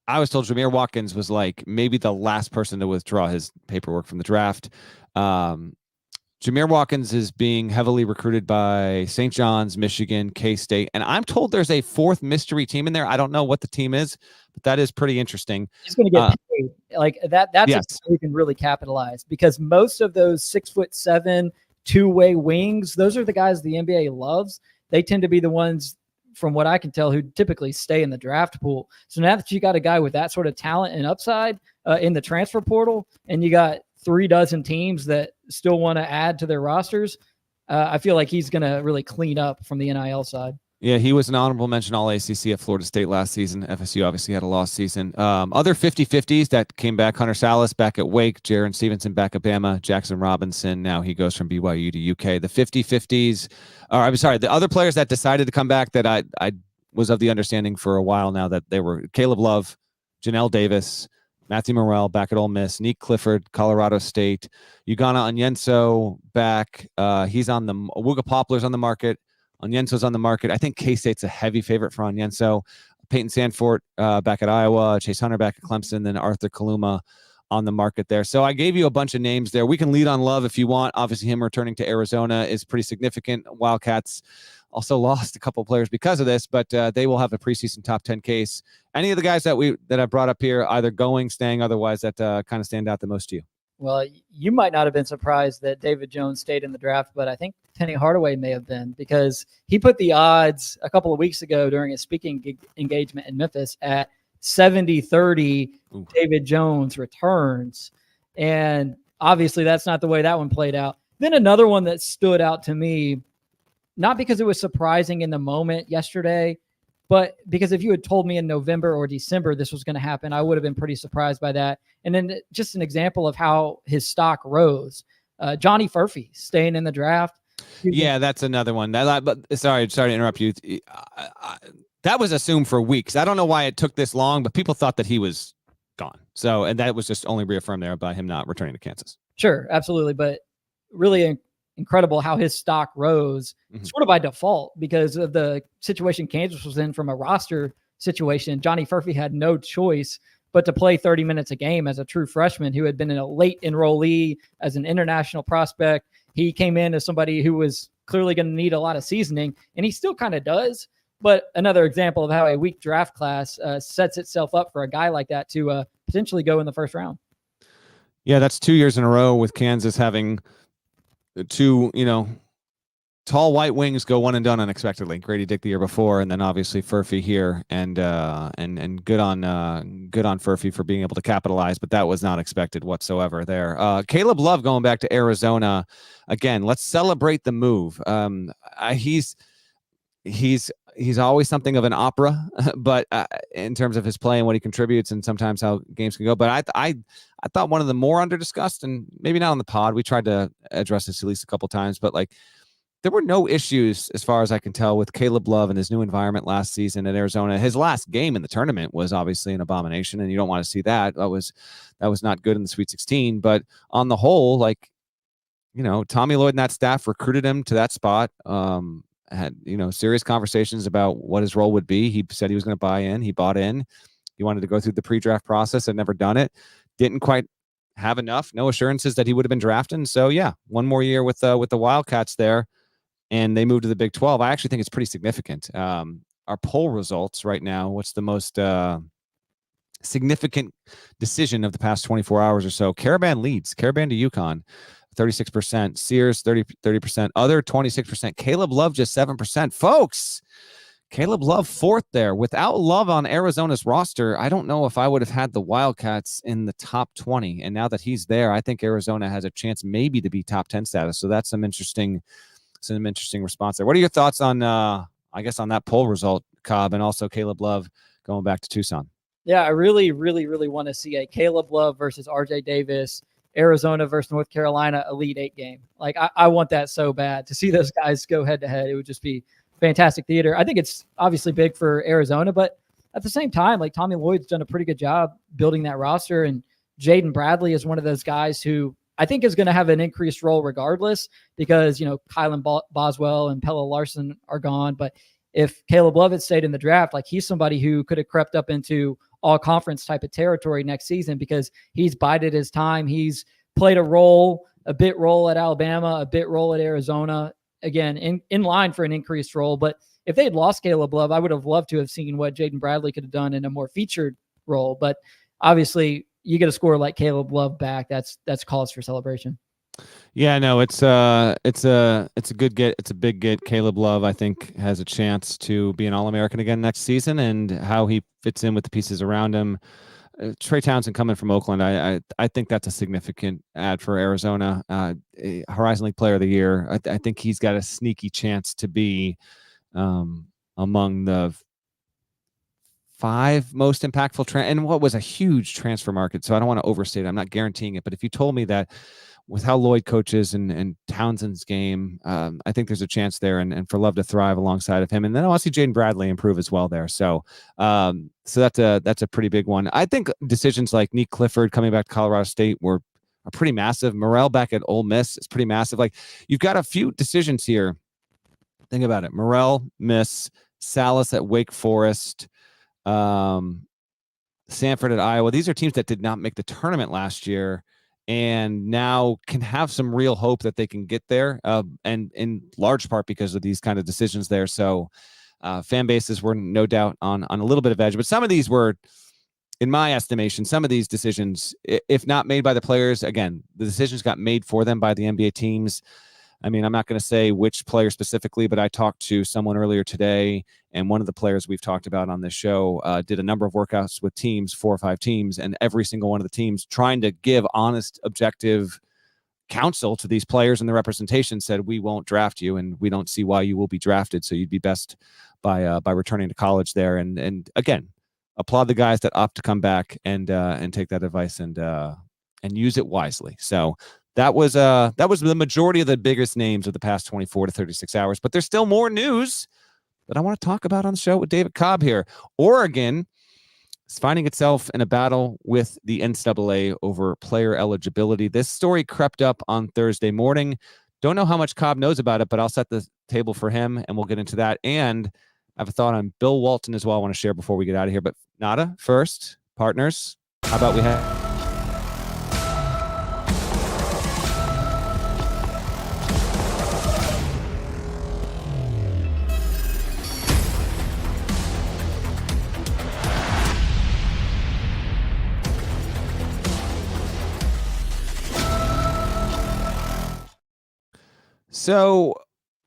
I was told Jameer Watkins was like maybe the last person to withdraw his paperwork from the draft. Jameer Watkins is being heavily recruited by St. John's, Michigan, K-State, and I'm told there's a fourth mystery team in there. I don't know what the team is, but that is pretty interesting. He's going to get paid like that. That's yes. we can really capitalize because most of those 6'7" two-way wings, those are the guys the NBA loves. They tend to be the ones, from what I can tell, who typically stay in the draft pool. So now that you got a guy with that sort of talent and upside in the transfer portal, and you got 36 teams that still want to add to their rosters, I feel like he's going to really clean up from the NIL side. Yeah, he was an honorable mention All-ACC at Florida State last season. FSU obviously had a lost season. Other 50-50s that came back, Hunter Sallis back at Wake, Jaron Stevenson back at Bama, Jaxson Robinson, now he goes from BYU to UK. The 50-50s, or I'm sorry, the other players that decided to come back that I was of the understanding for a while now that they were Caleb Love, Janelle Davis, Matthew Morrell back at Ole Miss, Nick Clifford, Colorado State, Ugana Onyenso back. He's on the Awuga Poplar's on the market. Onyenso's on the market. I think K-State's a heavy favorite for Onyenso. Peyton Sandfort back at Iowa, Chase Hunter back at Clemson, then Arthur Kaluma on the market there. So I gave you a bunch of names there. We can lead on Love if you want. Obviously, him returning to Arizona is pretty significant. Wildcats also lost a couple of players because of this, but they will have a preseason top 10 case. Any of the guys that I brought up here, either going, staying, otherwise, that kind of stand out the most to you? Well, you might not have been surprised that David Jones stayed in the draft, but I think Penny Hardaway may have been, because he put the odds a couple of weeks ago during a speaking engagement in Memphis at 70-30 David Jones returns. And obviously that's not the way that one played out. Then another one that stood out to me, not because it was surprising in the moment yesterday, but because if you had told me in November or December this was going to happen, I would have been pretty surprised by that. And then just an example of how his stock rose. Johnny Furphy staying in the draft. Yeah, that's another one. But sorry to interrupt you. That was assumed for weeks. I don't know why it took this long, but people thought that he was gone. So, and that was just only reaffirmed there by him not returning to Kansas. Sure, absolutely. But really incredible how his stock rose sort of by default because of the situation Kansas was in from a roster situation. Johnny Furphy had no choice but to play 30 minutes a game as a true freshman who had been in a late enrollee as an international prospect. He came in as somebody who was clearly going to need a lot of seasoning, and he still kind of does. But another example of how a weak draft class sets itself up for a guy like that to potentially go in the first round. Yeah, that's 2 years in a row with Kansas having two, tall white wings go one and done unexpectedly. Grady Dick the year before, and then obviously Furphy here, and good on Furphy for being able to capitalize, but that was not expected whatsoever there. Caleb Love going back to Arizona again. Let's celebrate the move. He's always something of an opera, but in terms of his play and what he contributes, and sometimes how games can go. But I thought one of the more under discussed, and maybe not on the pod, we tried to address this at least a couple times, but like there were no issues as far as I can tell with Caleb Love and his new environment last season at Arizona. His last game in the tournament was obviously an abomination, and you don't want to see that. That was not good in the Sweet 16. But on the whole, like Tommy Lloyd and that staff recruited him to that spot. Had serious conversations about what his role would be. He said he was going to buy in. He bought in. He wanted to go through the pre-draft process, had never done it, didn't quite have enough, no assurances that he would have been drafted. And so, yeah, one more year with the Wildcats there, and they moved to the Big 12. I actually think it's pretty significant. Our poll results right now, what's the most significant decision of the past 24 hours or so? Karaban leads. Karaban to UConn, 36%. Sears, 30%. Other, 26%. Caleb Love, just 7%. Folks, Caleb Love, fourth there. Without Love on Arizona's roster, I don't know if I would have had the Wildcats in the top 20. And now that he's there, I think Arizona has a chance maybe to be top 10 status. So that's some interesting response there. What are your thoughts on, I guess, on that poll result, Cobb, and also Caleb Love going back to Tucson? Yeah, I really, really, really want to see a Caleb Love versus RJ Davis, Arizona versus North Carolina Elite Eight game. Like, I want that so bad to see those guys go head to head. It would just be fantastic theater. I think it's obviously big for Arizona, but at the same time, like, Tommy Lloyd's done a pretty good job building that roster, and Jaden Bradley is one of those guys who I think is going to have an increased role regardless, because, Kylan Boswell and Pella Larson are gone. But if Caleb Love had stayed in the draft, like, he's somebody who could have crept up into all conference type of territory next season, because he's bided his time. He's played a bit role at Alabama, a bit role at Arizona, again, in line for an increased role. But if they had lost Caleb Love, I would have loved to have seen what Jaden Bradley could have done in a more featured role. But obviously, you get a scorer like Caleb Love back, that's cause for celebration. Yeah, no, it's a good get. It's a big get. Caleb Love, I think, has a chance to be an All-American again next season, and how he fits in with the pieces around him. Trey Townsend coming from Oakland, I think that's a significant add for Arizona. Horizon League Player of the Year. I think he's got a sneaky chance to be among the 5 most impactful and what was a huge transfer market. So I don't want to overstate it. I'm not guaranteeing it, but if you told me that with how Lloyd coaches and Townsend's game, I think there's a chance there, and for Love to thrive alongside of him. And then I want to see Jaden Bradley improve as well there. So that's a pretty big one. I think decisions like Nick Clifford coming back to Colorado State are pretty massive. Morrell back at Ole Miss is pretty massive. Like, you've got a few decisions here. Think about it. Morrell, Miss, Sallis at Wake Forest, Sanford at Iowa. These are teams that did not make the tournament last year, and now can have some real hope that they can get there, and in large part because of these kind of decisions there. So fan bases were no doubt on a little bit of edge, but some of these were, in my estimation, some of these decisions, if not made by the players, again, the decisions got made for them by the NBA teams. I mean, I'm not going to say which player specifically, but I talked to someone earlier today, and one of the players we've talked about on this show did a number of workouts with teams, 4 or 5 teams, and every single one of the teams, trying to give honest, objective counsel to these players, and the representation said, we won't draft you, and we don't see why you will be drafted, so you'd be best by returning to college there. And again, applaud the guys that opt to come back and take that advice and use it wisely. So that was the majority of the biggest names of the past 24 to 36 hours. But there's still more news that I want to talk about on the show with David Cobb here. Oregon is finding itself in a battle with the NCAA over player eligibility. This story crept up on Thursday morning. Don't know how much Cobb knows about it, but I'll set the table for him, and we'll get into that. And I have a thought on Bill Walton as well I want to share before we get out of here. But Nada, first, partners, how about we have... So,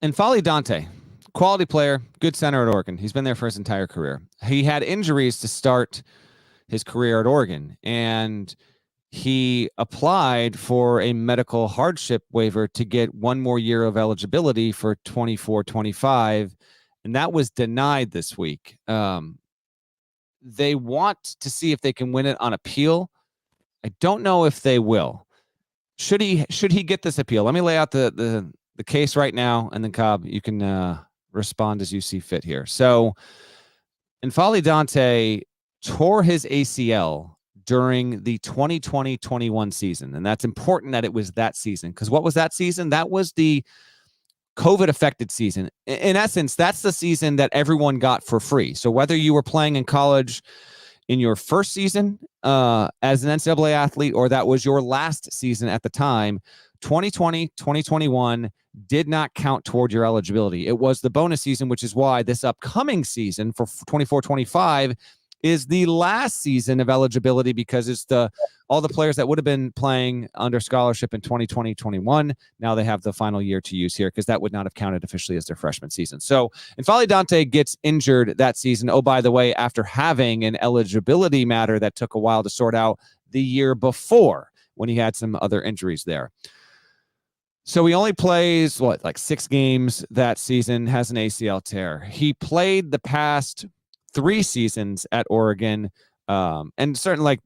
N'Faly Dante, quality player, good center at Oregon. He's been there for his entire career. He had injuries to start his career at Oregon, and he applied for a medical hardship waiver to get 1 more year of eligibility for 24-25, and that was denied this week. They want to see if they can win it on appeal. I don't know if they will. Should he get this appeal? Let me lay out the case right now, and then Cobb, you can respond as you see fit here. So, N'Faly Dante tore his ACL during the 2020-21 season, and that's important that it was that season, because what was that season? That was the COVID-affected season. In essence, that's the season that everyone got for free. So whether you were playing in college in your first season as an NCAA athlete, or that was your last season at the time, 2020, 2021 did not count toward your eligibility. It was the bonus season, which is why this upcoming season for 24-25 is the last season of eligibility, because it's all the players that would have been playing under scholarship in 2020-21. Now they have the final year to use here, because that would not have counted officially as their freshman season. So N'Faly Dante gets injured that season. Oh, by the way, after having an eligibility matter that took a while to sort out the year before, when he had some other injuries there. So he only plays, like 6 games that season, has an ACL tear. He played the past 3 seasons at Oregon. And certainly, like,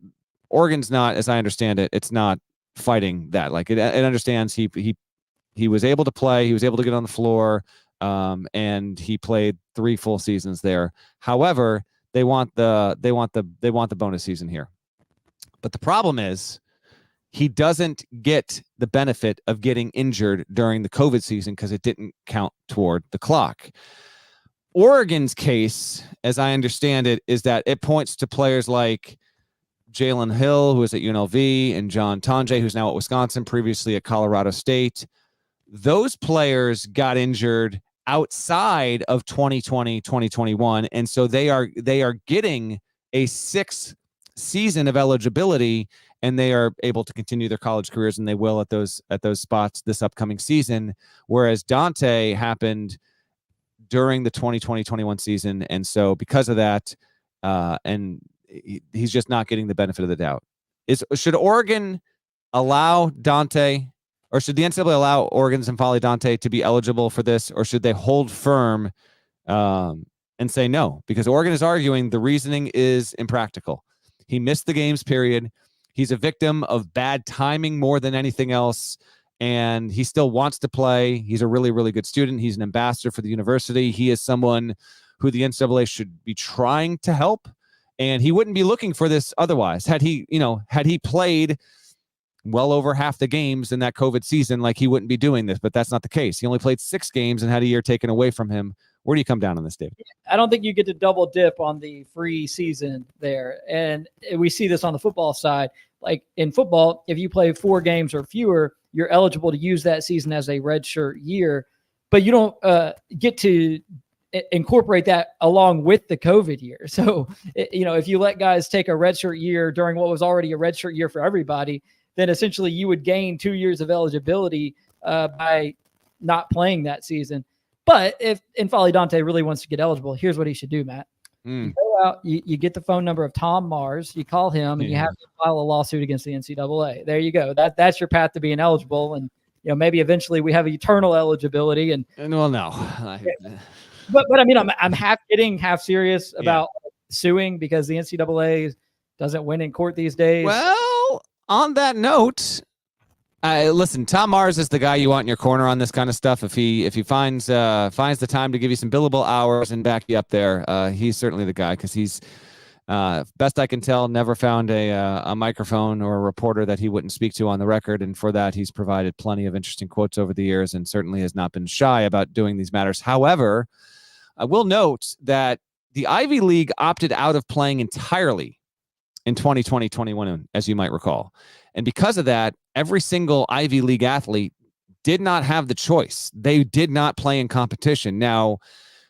Oregon's not, as I understand it, it's not fighting that. Like, it understands he was able to play, he was able to get on the floor, and he played 3 full seasons there. However, they want the bonus season here. But the problem is, he doesn't get the benefit of getting injured during the COVID season because it didn't count toward the clock. Oregon's case, as I understand it, is that it points to players like Jalen Hill, who was at UNLV, and John Tonje, who's now at Wisconsin, previously at Colorado State. Those players got injured outside of 2020, 2021, and so they are getting a 6th season of eligibility, and they are able to continue their college careers, and they will at those spots this upcoming season. Whereas Dante happened during the 2020-21 season, and so because of that, and he's just not getting the benefit of the doubt. Should Oregon allow Dante, or should the NCAA allow Oregon's N'Faly Dante to be eligible for this, or should they hold firm and say no? Because Oregon is arguing the reasoning is impractical. He missed the games period. He's a victim of bad timing more than anything else, and he still wants to play. He's a really, really good student. He's an ambassador for the university. He is someone who the NCAA should be trying to help, and he wouldn't be looking for this otherwise. Had he played well over half the games in that COVID season, like, he wouldn't be doing this, but that's not the case. He only played 6 games and had a year taken away from him. Where do you come down on this, David? I don't think you get to double dip on the free season there. And we see this on the football side. Like, in football, if you play 4 games or fewer, you're eligible to use that season as a redshirt year, but you don't get to incorporate that along with the COVID year. So, if you let guys take a redshirt year during what was already a redshirt year for everybody, then essentially you would gain 2 years of eligibility by not playing that season. But if N'Faly Dante really wants to get eligible, here's what he should do, Matt. You go out, you get the phone number of Tom Mars, you call him, and you have to file a lawsuit against the NCAA. There you go. That's your path to being eligible. And maybe eventually we have eternal eligibility. And well, no. But I mean, I'm half kidding, half serious about suing, because the NCAA doesn't win in court these days. Well, on that note, listen, Tom Mars is the guy you want in your corner on this kind of stuff. If he finds the time to give you some billable hours and back you up there, he's certainly the guy, because he's, best I can tell, never found a microphone or a reporter that he wouldn't speak to on the record. And for that, he's provided plenty of interesting quotes over the years, and certainly has not been shy about doing these matters. However, I will note that the Ivy League opted out of playing entirely in 2020-21, as you might recall. And because of that, every single Ivy League athlete did not have the choice. They did not play in competition. Now,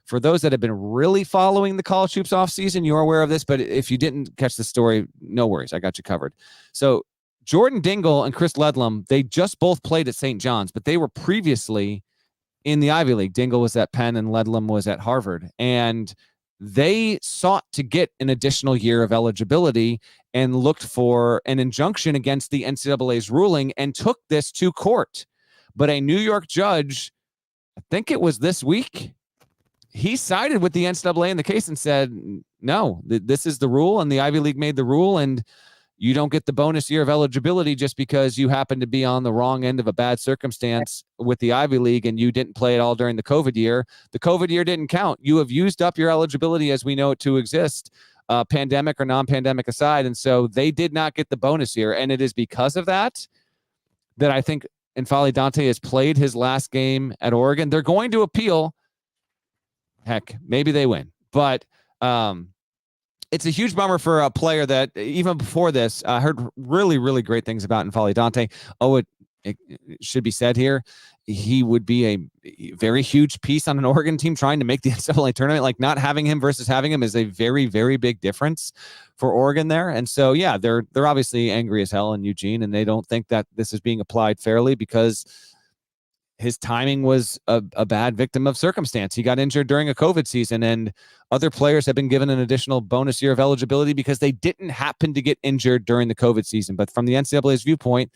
for those that have been really following the college hoops offseason, you're aware of this, but if you didn't catch the story, no worries. I got you covered. So Jordan Dingle and Chris Ledlam, they just both played at St. John's, but they were previously in the Ivy League. Dingle was at Penn and Ledlam was at Harvard. And they sought to get an additional year of eligibility and looked for an injunction against the NCAA's ruling and took this to court. But a New York judge, I think it was this week, he sided with the NCAA in the case and said, no, this is the rule, and the Ivy League made the rule, and you don't get the bonus year of eligibility just because you happen to be on the wrong end of a bad circumstance with the Ivy League and you didn't play at all during the COVID year. The COVID year didn't count. You have used up your eligibility as we know it to exist, pandemic or non-pandemic aside, and so they did not get the bonus year, and it is because of that I think N'Faly Dante has played his last game at Oregon. They're going to appeal. Heck, maybe they win. But it's a huge bummer for a player that even before this, I heard really, really great things about N'Faly Dante. Oh, it should be said here, he would be a very huge piece on an Oregon team trying to make the NCAA tournament. Like, not having him versus having him is a very, very big difference for Oregon there. And so, yeah, they're obviously angry as hell in Eugene, and they don't think that this is being applied fairly because his timing was a bad victim of circumstance. He got injured during a COVID season, and other players have been given an additional bonus year of eligibility because they didn't happen to get injured during the COVID season. But from the NCAA's viewpoint,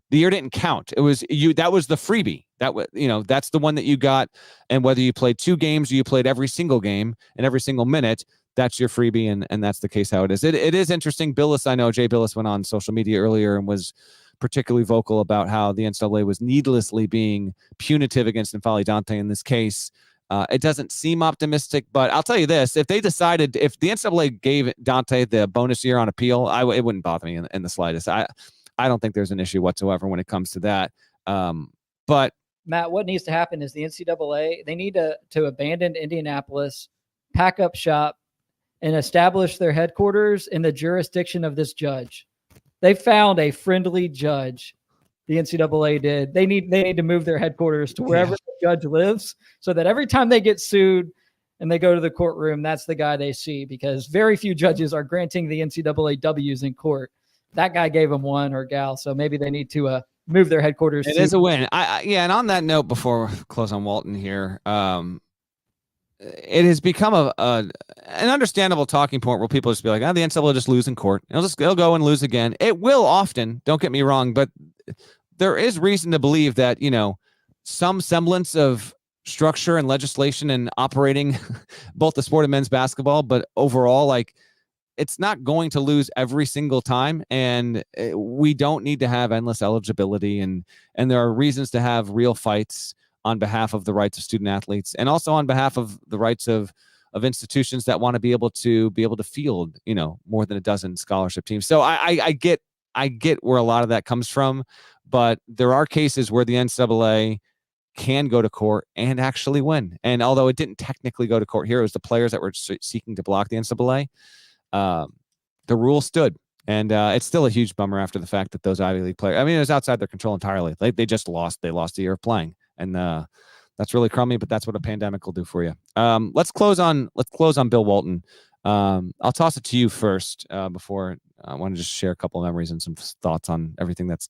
the year didn't count. It was you. That was the freebie. That was, that's the one that you got. And whether you played 2 games or you played every single game and every single minute, that's your freebie. And that's the case how it is. It is interesting. Billis, I know Jay Billis went on social media earlier and was particularly vocal about how the NCAA was needlessly being punitive against N'Faly Dante in this case. It doesn't seem optimistic, but I'll tell you this: if the NCAA gave Dante the bonus year on appeal, it wouldn't bother me in the slightest. I don't think there's an issue whatsoever when it comes to that. But Matt, what needs to happen is the NCAA, they need to abandon Indianapolis, pack up shop, and establish their headquarters in the jurisdiction of this judge. They found a friendly judge. The NCAA did. They need to move their headquarters to wherever the judge lives, so that every time they get sued and they go to the courtroom, that's the guy they see, because very few judges are granting the NCAA W's in court. That guy gave them one, or gal. So maybe they need to move their headquarters. It is a win. And on that note, before we close on Walton here, it has become an understandable talking point where people just be like, the NCAA will just lose in court. It'll go and lose again. It will often, don't get me wrong, but there is reason to believe that, some semblance of structure and legislation and operating both the sport of men's basketball, but overall, it's not going to lose every single time. And we don't need to have endless eligibility. And there are reasons to have real fights on behalf of the rights of student athletes, and also on behalf of the rights of institutions that want to be able to field, more than a dozen scholarship teams. So I get where a lot of that comes from, but there are cases where the NCAA can go to court and actually win. And although it didn't technically go to court here, it was the players that were seeking to block the NCAA. The rule stood, and it's still a huge bummer after the fact that those Ivy League players, it was outside their control entirely. They just lost. They lost a year of playing, and that's really crummy, but that's what a pandemic will do for you. Let's close on Bill Walton. I'll toss it to you first before I want to just share a couple of memories and some thoughts on everything that's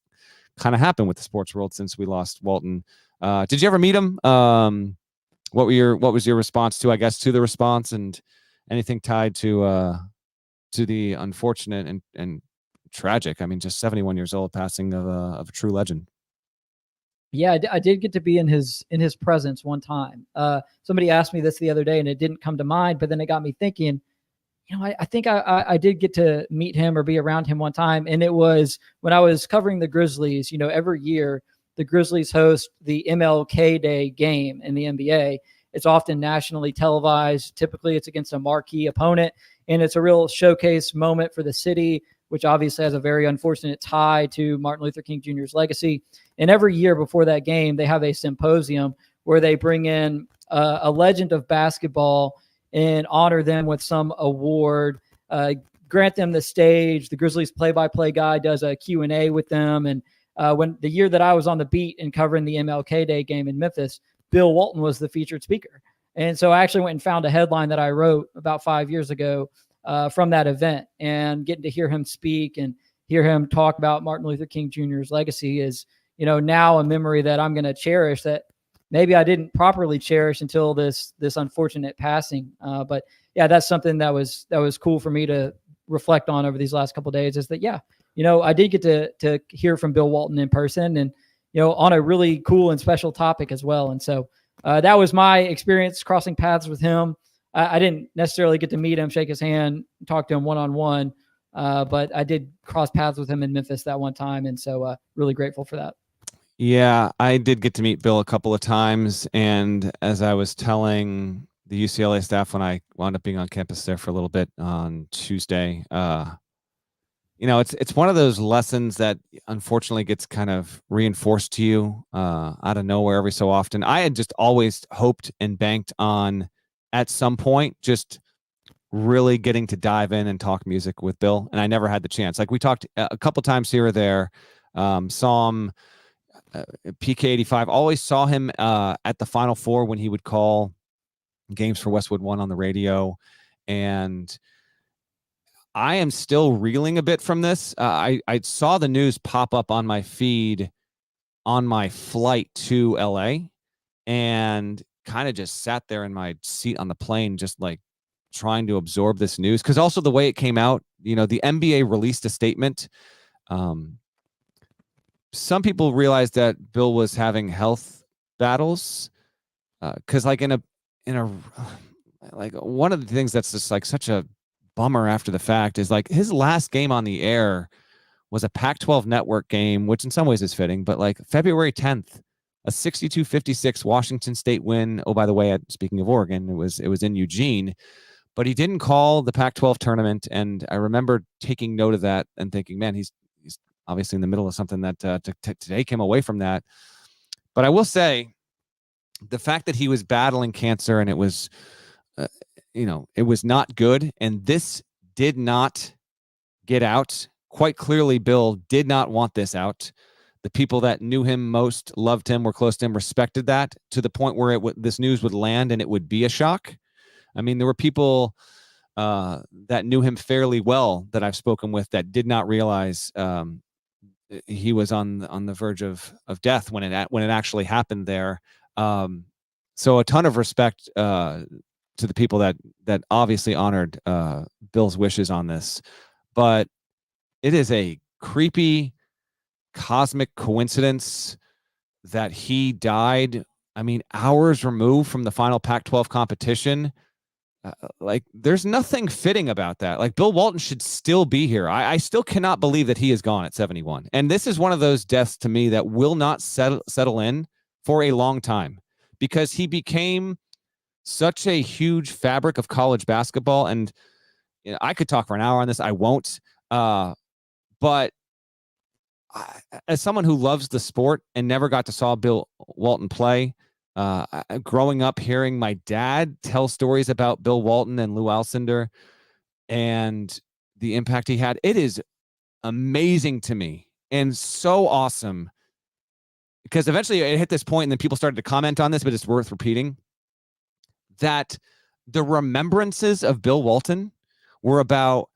kind of happened with the sports world since we lost Walton. Did you ever meet him? What was your response to the response, and anything tied to the unfortunate and tragic, just 71 years old, passing of a true legend? Yeah, I did get to be in his presence one time. Somebody asked me this the other day and it didn't come to mind, but then it got me thinking, I think I did get to meet him or be around him one time. And it was when I was covering the Grizzlies. Every year the Grizzlies host the MLK Day game in the NBA. It's often nationally televised. Typically it's against a marquee opponent, and it's a real showcase moment for the city, which obviously has a very unfortunate tie to Martin Luther King Jr.'s legacy. And every year before that game, they have a symposium where they bring in a legend of basketball and honor them with some award, grant them the stage. The Grizzlies play-by-play guy does a Q&A with them. And when the year that I was on the beat and covering the MLK Day game in Memphis, Bill Walton was the featured speaker. And so I actually went and found a headline that I wrote about 5 years ago from that event, and getting to hear him speak and hear him talk about Martin Luther King Jr.'s legacy is, now a memory that I'm going to cherish, that maybe I didn't properly cherish until this unfortunate passing. But yeah, that's something that was cool for me to reflect on over these last couple of days, is that, I did get to hear from Bill Walton in person, and, on a really cool and special topic as well. And so that was my experience crossing paths with him. I didn't necessarily get to meet him, shake his hand, talk to him one-on-one, but I did cross paths with him in Memphis that one time. And so really grateful for that. Yeah, I did get to meet Bill a couple of times. And as I was telling the UCLA staff when I wound up being on campus there for a little bit on Tuesday, it's one of those lessons that unfortunately gets kind of reinforced to you out of nowhere every so often. I had just always hoped and banked on, at some point, just really getting to dive in and talk music with Bill, and I never had the chance. Like we talked a couple times here or there, saw him PK85, always saw him at the Final Four when he would call games for Westwood One on the radio. And I am still reeling a bit from this. I saw the news pop up on my feed on my flight to LA and kind of just sat there in my seat on the plane, just like trying to absorb this news. Because also the way it came out, the NBA released a statement. Some people realized that Bill was having health battles. Because like in a like one of the things that's just like such a bummer after the fact is like his last game on the air was a Pac-12 network game, which in some ways is fitting, but like February 10th, a 62-56 Washington State win. Oh, by the way, speaking of Oregon, it was in Eugene, but he didn't call the Pac-12 tournament. And I remember taking note of that and thinking, man, he's obviously in the middle of something that today came away from that. But I will say the fact that he was battling cancer and it was, it was not good. And this did not get out. Quite clearly, Bill did not want this out. The people that knew him most, loved him, were close to him, respected that to the point where this news would land and it would be a shock. I mean, there were people that knew him fairly well that I've spoken with that did not realize he was on the verge of death when it actually happened there. So a ton of respect to the people that obviously honored Bill's wishes on this, but it is a creepy cosmic coincidence that he died. I mean, hours removed from the final Pac-12 competition. Like, there's nothing fitting about that. Like, Bill Walton should still be here. I still cannot believe that he is gone at 71. And this is one of those deaths to me that will not settle in for a long time, because he became such a huge fabric of college basketball. And I could talk for an hour on this. I won't. But as someone who loves the sport and never got to saw Bill Walton play, growing up hearing my dad tell stories about Bill Walton and Lou Alcindor and the impact he had, it is amazing to me and so awesome, because eventually it hit this point and then people started to comment on this, but it's worth repeating that the remembrances of Bill Walton were about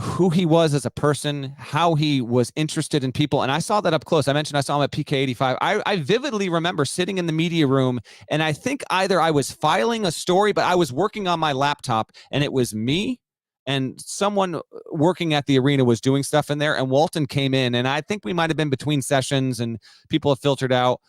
who he was as a person, how he was interested in people. And I saw that up close. I mentioned I saw him at PK85. I vividly remember sitting in the media room, and I think either I was filing a story, but I was working on my laptop, and it was me and someone working at the arena was doing stuff in there, and Walton came in, and I think we might have been between sessions and people have filtered out.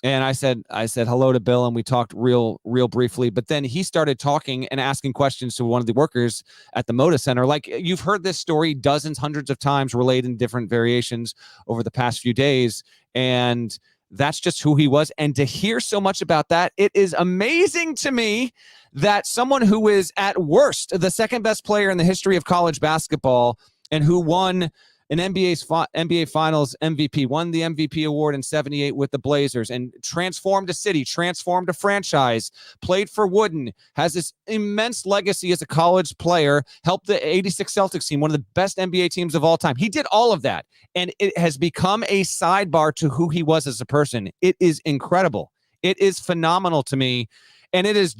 And I said hello to Bill, and we talked real briefly. But then he started talking and asking questions to one of the workers at the Moda Center. Like, you've heard this story dozens, hundreds of times, relayed in different variations over the past few days. And that's just who he was. And to hear so much about that, it is amazing to me that someone who is at worst the second best player in the history of college basketball and who won an NBA Finals MVP, won the MVP award in 78 with the Blazers, and transformed a city, transformed a franchise, played for Wooden, has this immense legacy as a college player, helped the 86 Celtics team, one of the best NBA teams of all time. He did all of that, and it has become a sidebar to who he was as a person. It is incredible. It is phenomenal to me, and it is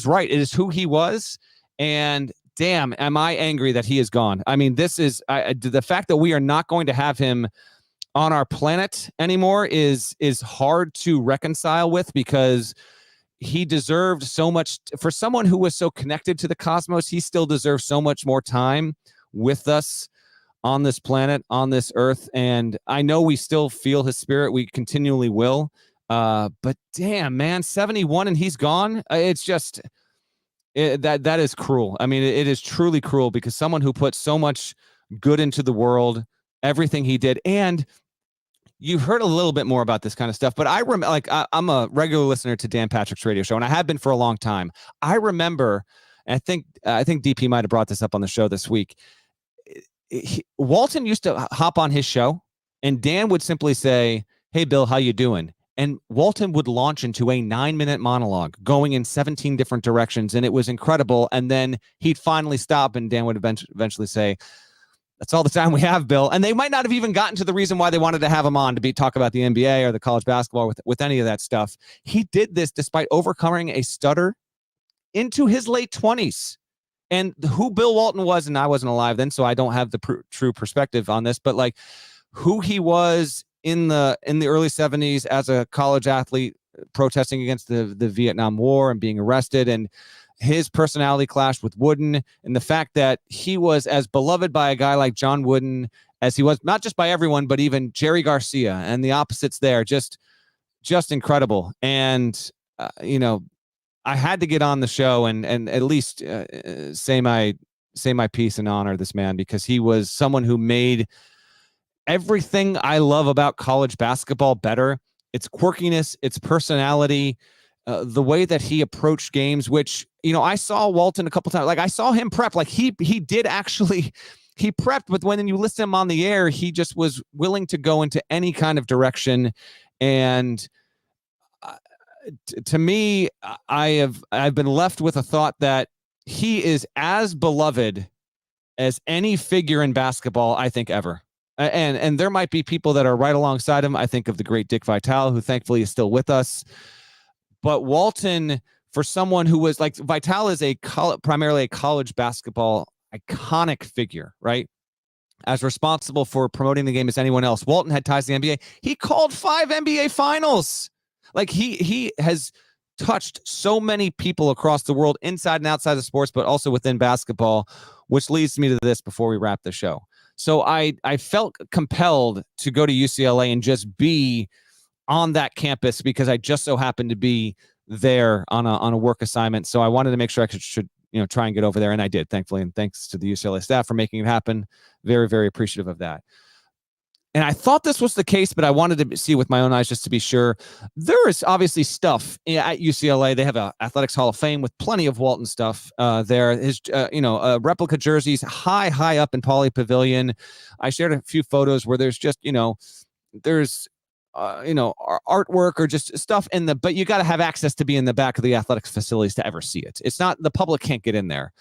right. It is who he was, and damn, am I angry that he is gone. I mean, this is the fact that we are not going to have him on our planet anymore is hard to reconcile with, because he deserved so much. For someone who was so connected to the cosmos, he still deserves so much more time with us on this planet, on this earth. And I know we still feel his spirit. We continually will. But damn, man, 71 and he's gone. It's just... that is cruel. I mean, it is truly cruel, because someone who put so much good into the world, everything he did, and you've heard a little bit more about this kind of stuff, but I remember, like, I'm a regular listener to Dan Patrick's radio show, and I have been for a long time. I remember, and I think DP might have brought this up on the show this week. Walton used to hop on his show, and Dan would simply say, "Hey, Bill, how you doing?" And Walton would launch into a 9-minute monologue going in 17 different directions. And it was incredible. And then he'd finally stop and Dan would eventually say, "That's all the time we have, Bill." And they might not have even gotten to the reason why they wanted to have him on to talk about the NBA or the college basketball with any of that stuff. He did this despite overcoming a stutter into his late 20s. And who Bill Walton was, and I wasn't alive then, so I don't have the true perspective on this, but like who he was in the early 70s as a college athlete protesting against the Vietnam War and being arrested, and his personality clashed with Wooden, and the fact that he was as beloved by a guy like John Wooden as he was not just by everyone, but even Jerry Garcia, and the opposites there, just incredible. And I had to get on the show and at least say my piece and honor this man, because he was someone who made everything I love about college basketball better. Its quirkiness, its personality, the way that he approached games, which, I saw Walton a couple times. Like I saw him prep. Like he did actually, he prepped, but when you listen to him on the air, he just was willing to go into any kind of direction. And to me, I've been left with a thought that he is as beloved as any figure in basketball, I think, ever. And there might be people that are right alongside him. I think of the great Dick Vitale, who thankfully is still with us. But Walton, for someone who was like, Vitale is primarily a college basketball iconic figure, right? As responsible for promoting the game as anyone else. Walton had ties to the NBA. He called 5 NBA finals. Like he has touched so many people across the world, inside and outside of sports, but also within basketball, which leads me to this before we wrap the show. So I felt compelled to go to UCLA and just be on that campus because I just so happened to be there on a work assignment. So I wanted to make sure I should try and get over there, and I did, thankfully. And thanks to the UCLA staff for making it happen. Very, very appreciative of that. And I thought this was the case, but I wanted to see with my own eyes just to be sure. There is obviously stuff at UCLA. They have a Athletics Hall of Fame with plenty of Walton stuff there. His, replica jerseys high up in Pauley Pavilion. I shared a few photos where there's just, there's, artwork or just stuff but you got to have access to be in the back of the athletics facilities to ever see it. It's not, the public can't get in there.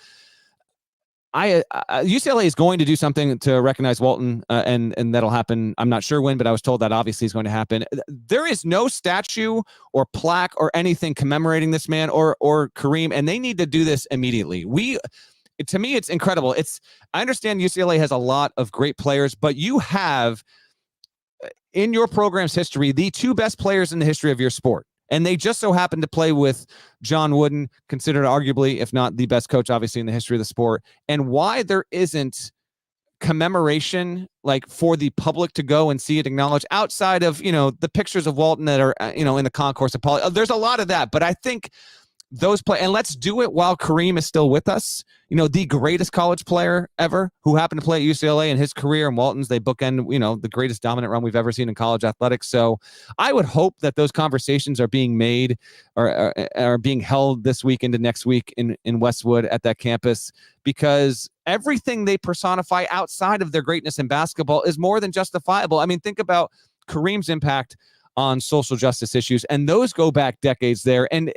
UCLA is going to do something to recognize Walton, and that'll happen. I'm not sure when, but I was told that obviously is going to happen. There is no statue or plaque or anything commemorating this man or Kareem, and they need to do this immediately. To me, it's incredible. I understand UCLA has a lot of great players, but you have in your program's history the 2 best players in the history of your sport. And they just so happened to play with John Wooden, considered arguably, if not the best coach, obviously, in the history of the sport. And why there isn't commemoration, like for the public to go and see it acknowledged, outside of, the pictures of Walton that are, in the concourse of Pauley. There's a lot of that, but I think those play, and let's do it while Kareem is still with us. The greatest college player ever who happened to play at UCLA in his career, and Walton's, they bookend, the greatest dominant run we've ever seen in college athletics. So I would hope that those conversations are being made or are being held this week into next week in Westwood at that campus, because everything they personify outside of their greatness in basketball is more than justifiable. I mean, think about Kareem's impact on social justice issues, and those go back decades there. And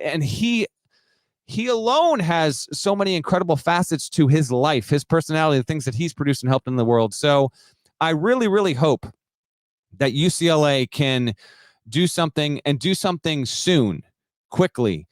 he alone has so many incredible facets to his life, his personality, the things that he's produced and helped in the world. So I really, really hope that UCLA can do something, and do something soon, quickly,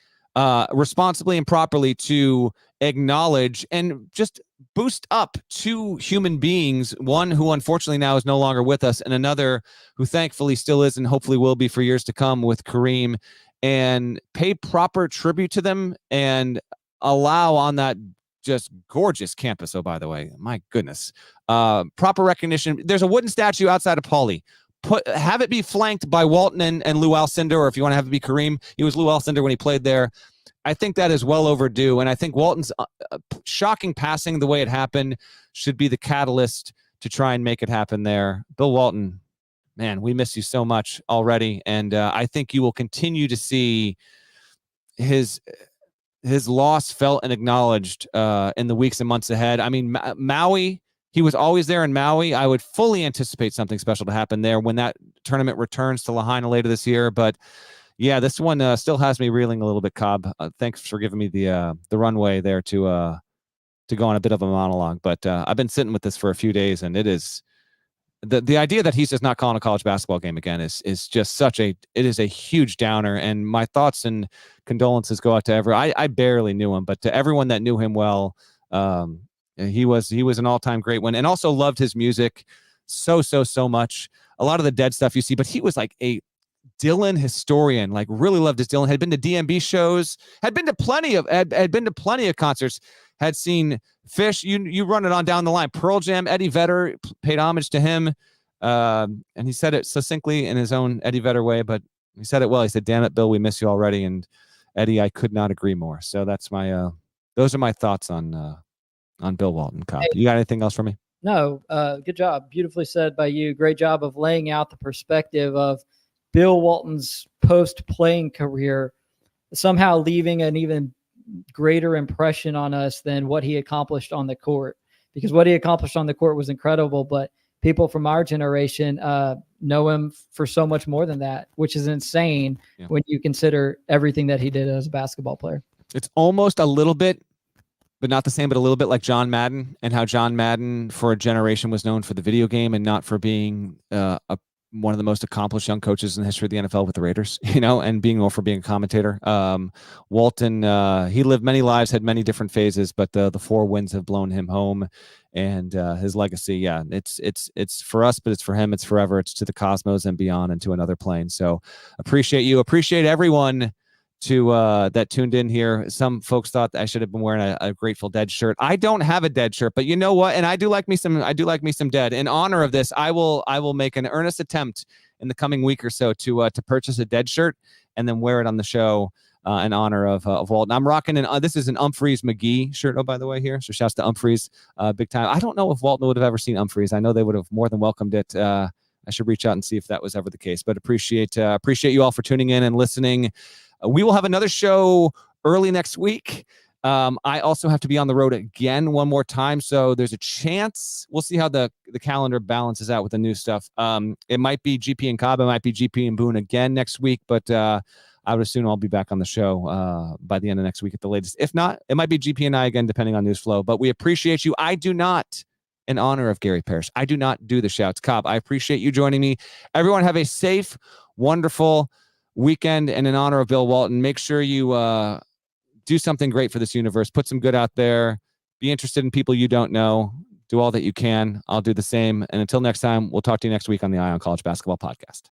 responsibly and properly, to acknowledge and just boost up 2 human beings, one who unfortunately now is no longer with us, and another who thankfully still is and hopefully will be for years to come with Kareem, and pay proper tribute to them and allow on that just gorgeous campus. Oh, by the way, my goodness, proper recognition. There's a wooden statue outside of Pauley. Have it be flanked by Walton and Lou Alcindor, or if you want to have it be Kareem, he was Lou Alcindor when he played there. I think that is well overdue, and I think Walton's shocking passing, the way it happened, should be the catalyst to try and make it happen there. Bill Walton, man, we miss you so much already, and I think you will continue to see his loss felt and acknowledged in the weeks and months ahead. I mean, Maui he was always there in Maui. I would fully anticipate something special to happen there when that tournament returns to Lahaina later this year. But yeah, this one still has me reeling a little bit, Cobb. Thanks for giving me the runway there to go on a bit of a monologue. But I've been sitting with this for a few days, and it is the idea that he's just not calling a college basketball game again is just it is a huge downer. And my thoughts and condolences go out to I barely knew him, but to everyone that knew him well, he was an all-time great one, and also loved his music so much. A lot of the Dead stuff you see, but he was like a Dylan historian, like really loved his Dylan, had been to DMB shows, had been to plenty of concerts, had seen Fish. You run it on down the line. Pearl Jam, Eddie Vedder paid homage to him. And he said it succinctly in his own Eddie Vedder way, but he said it well. He said, "Damn it, Bill, we miss you already." And Eddie, I could not agree more. So that's those are my thoughts on Bill Walton. Cobb, you got anything else for me? No, good job. Beautifully said by you. Great job of laying out the perspective of Bill Walton's post-playing career, somehow leaving an even greater impression on us than what he accomplished on the court. Because what he accomplished on the court was incredible, but people from our generation know him for so much more than that, which is insane when you consider everything that he did as a basketball player. It's almost a little bit, but not the same, but a little bit like John Madden, and how John Madden for a generation was known for the video game and not for being one of the most accomplished young coaches in the history of the NFL with the Raiders, and being known for being a commentator. Walton, he lived many lives, had many different phases, but the 4 wins have blown him home, and his legacy, it's for us, but it's for him. It's forever. It's to the cosmos and beyond, and to another plane. So appreciate you. Appreciate everyone that tuned in here. Some folks thought that I should have been wearing a Grateful Dead shirt. I don't have a Dead shirt, but you know what? And I do like me some Dead. In honor of this, I will make an earnest attempt in the coming week or so to purchase a Dead shirt and then wear it on the show in honor of Walton. I'm rocking this is an Humphreys McGee shirt, by the way, here. So shouts to Humphreys, big time. I don't know if Walton would have ever seen Humphreys. I know they would have more than welcomed it. I should reach out and see if that was ever the case, but appreciate you all for tuning in and listening. We will have another show early next week. I also have to be on the road again one more time, so there's a chance. We'll see how the calendar balances out with the new stuff. It might be GP and Cobb. It might be GP and Boone again next week, but I would assume I'll be back on the show by the end of next week at the latest. If not, it might be GP and I again, depending on news flow. But we appreciate you. I do not, in honor of Gary Parrish, I do not do the shouts. Cobb, I appreciate you joining me. Everyone have a safe, wonderful weekend, and in honor of Bill Walton, make sure you do something great for this universe. Put some good out there. Be interested in people you don't know. Do all that you can. I'll do the same. And until next time, we'll talk to you next week on the Eye on College Basketball Podcast.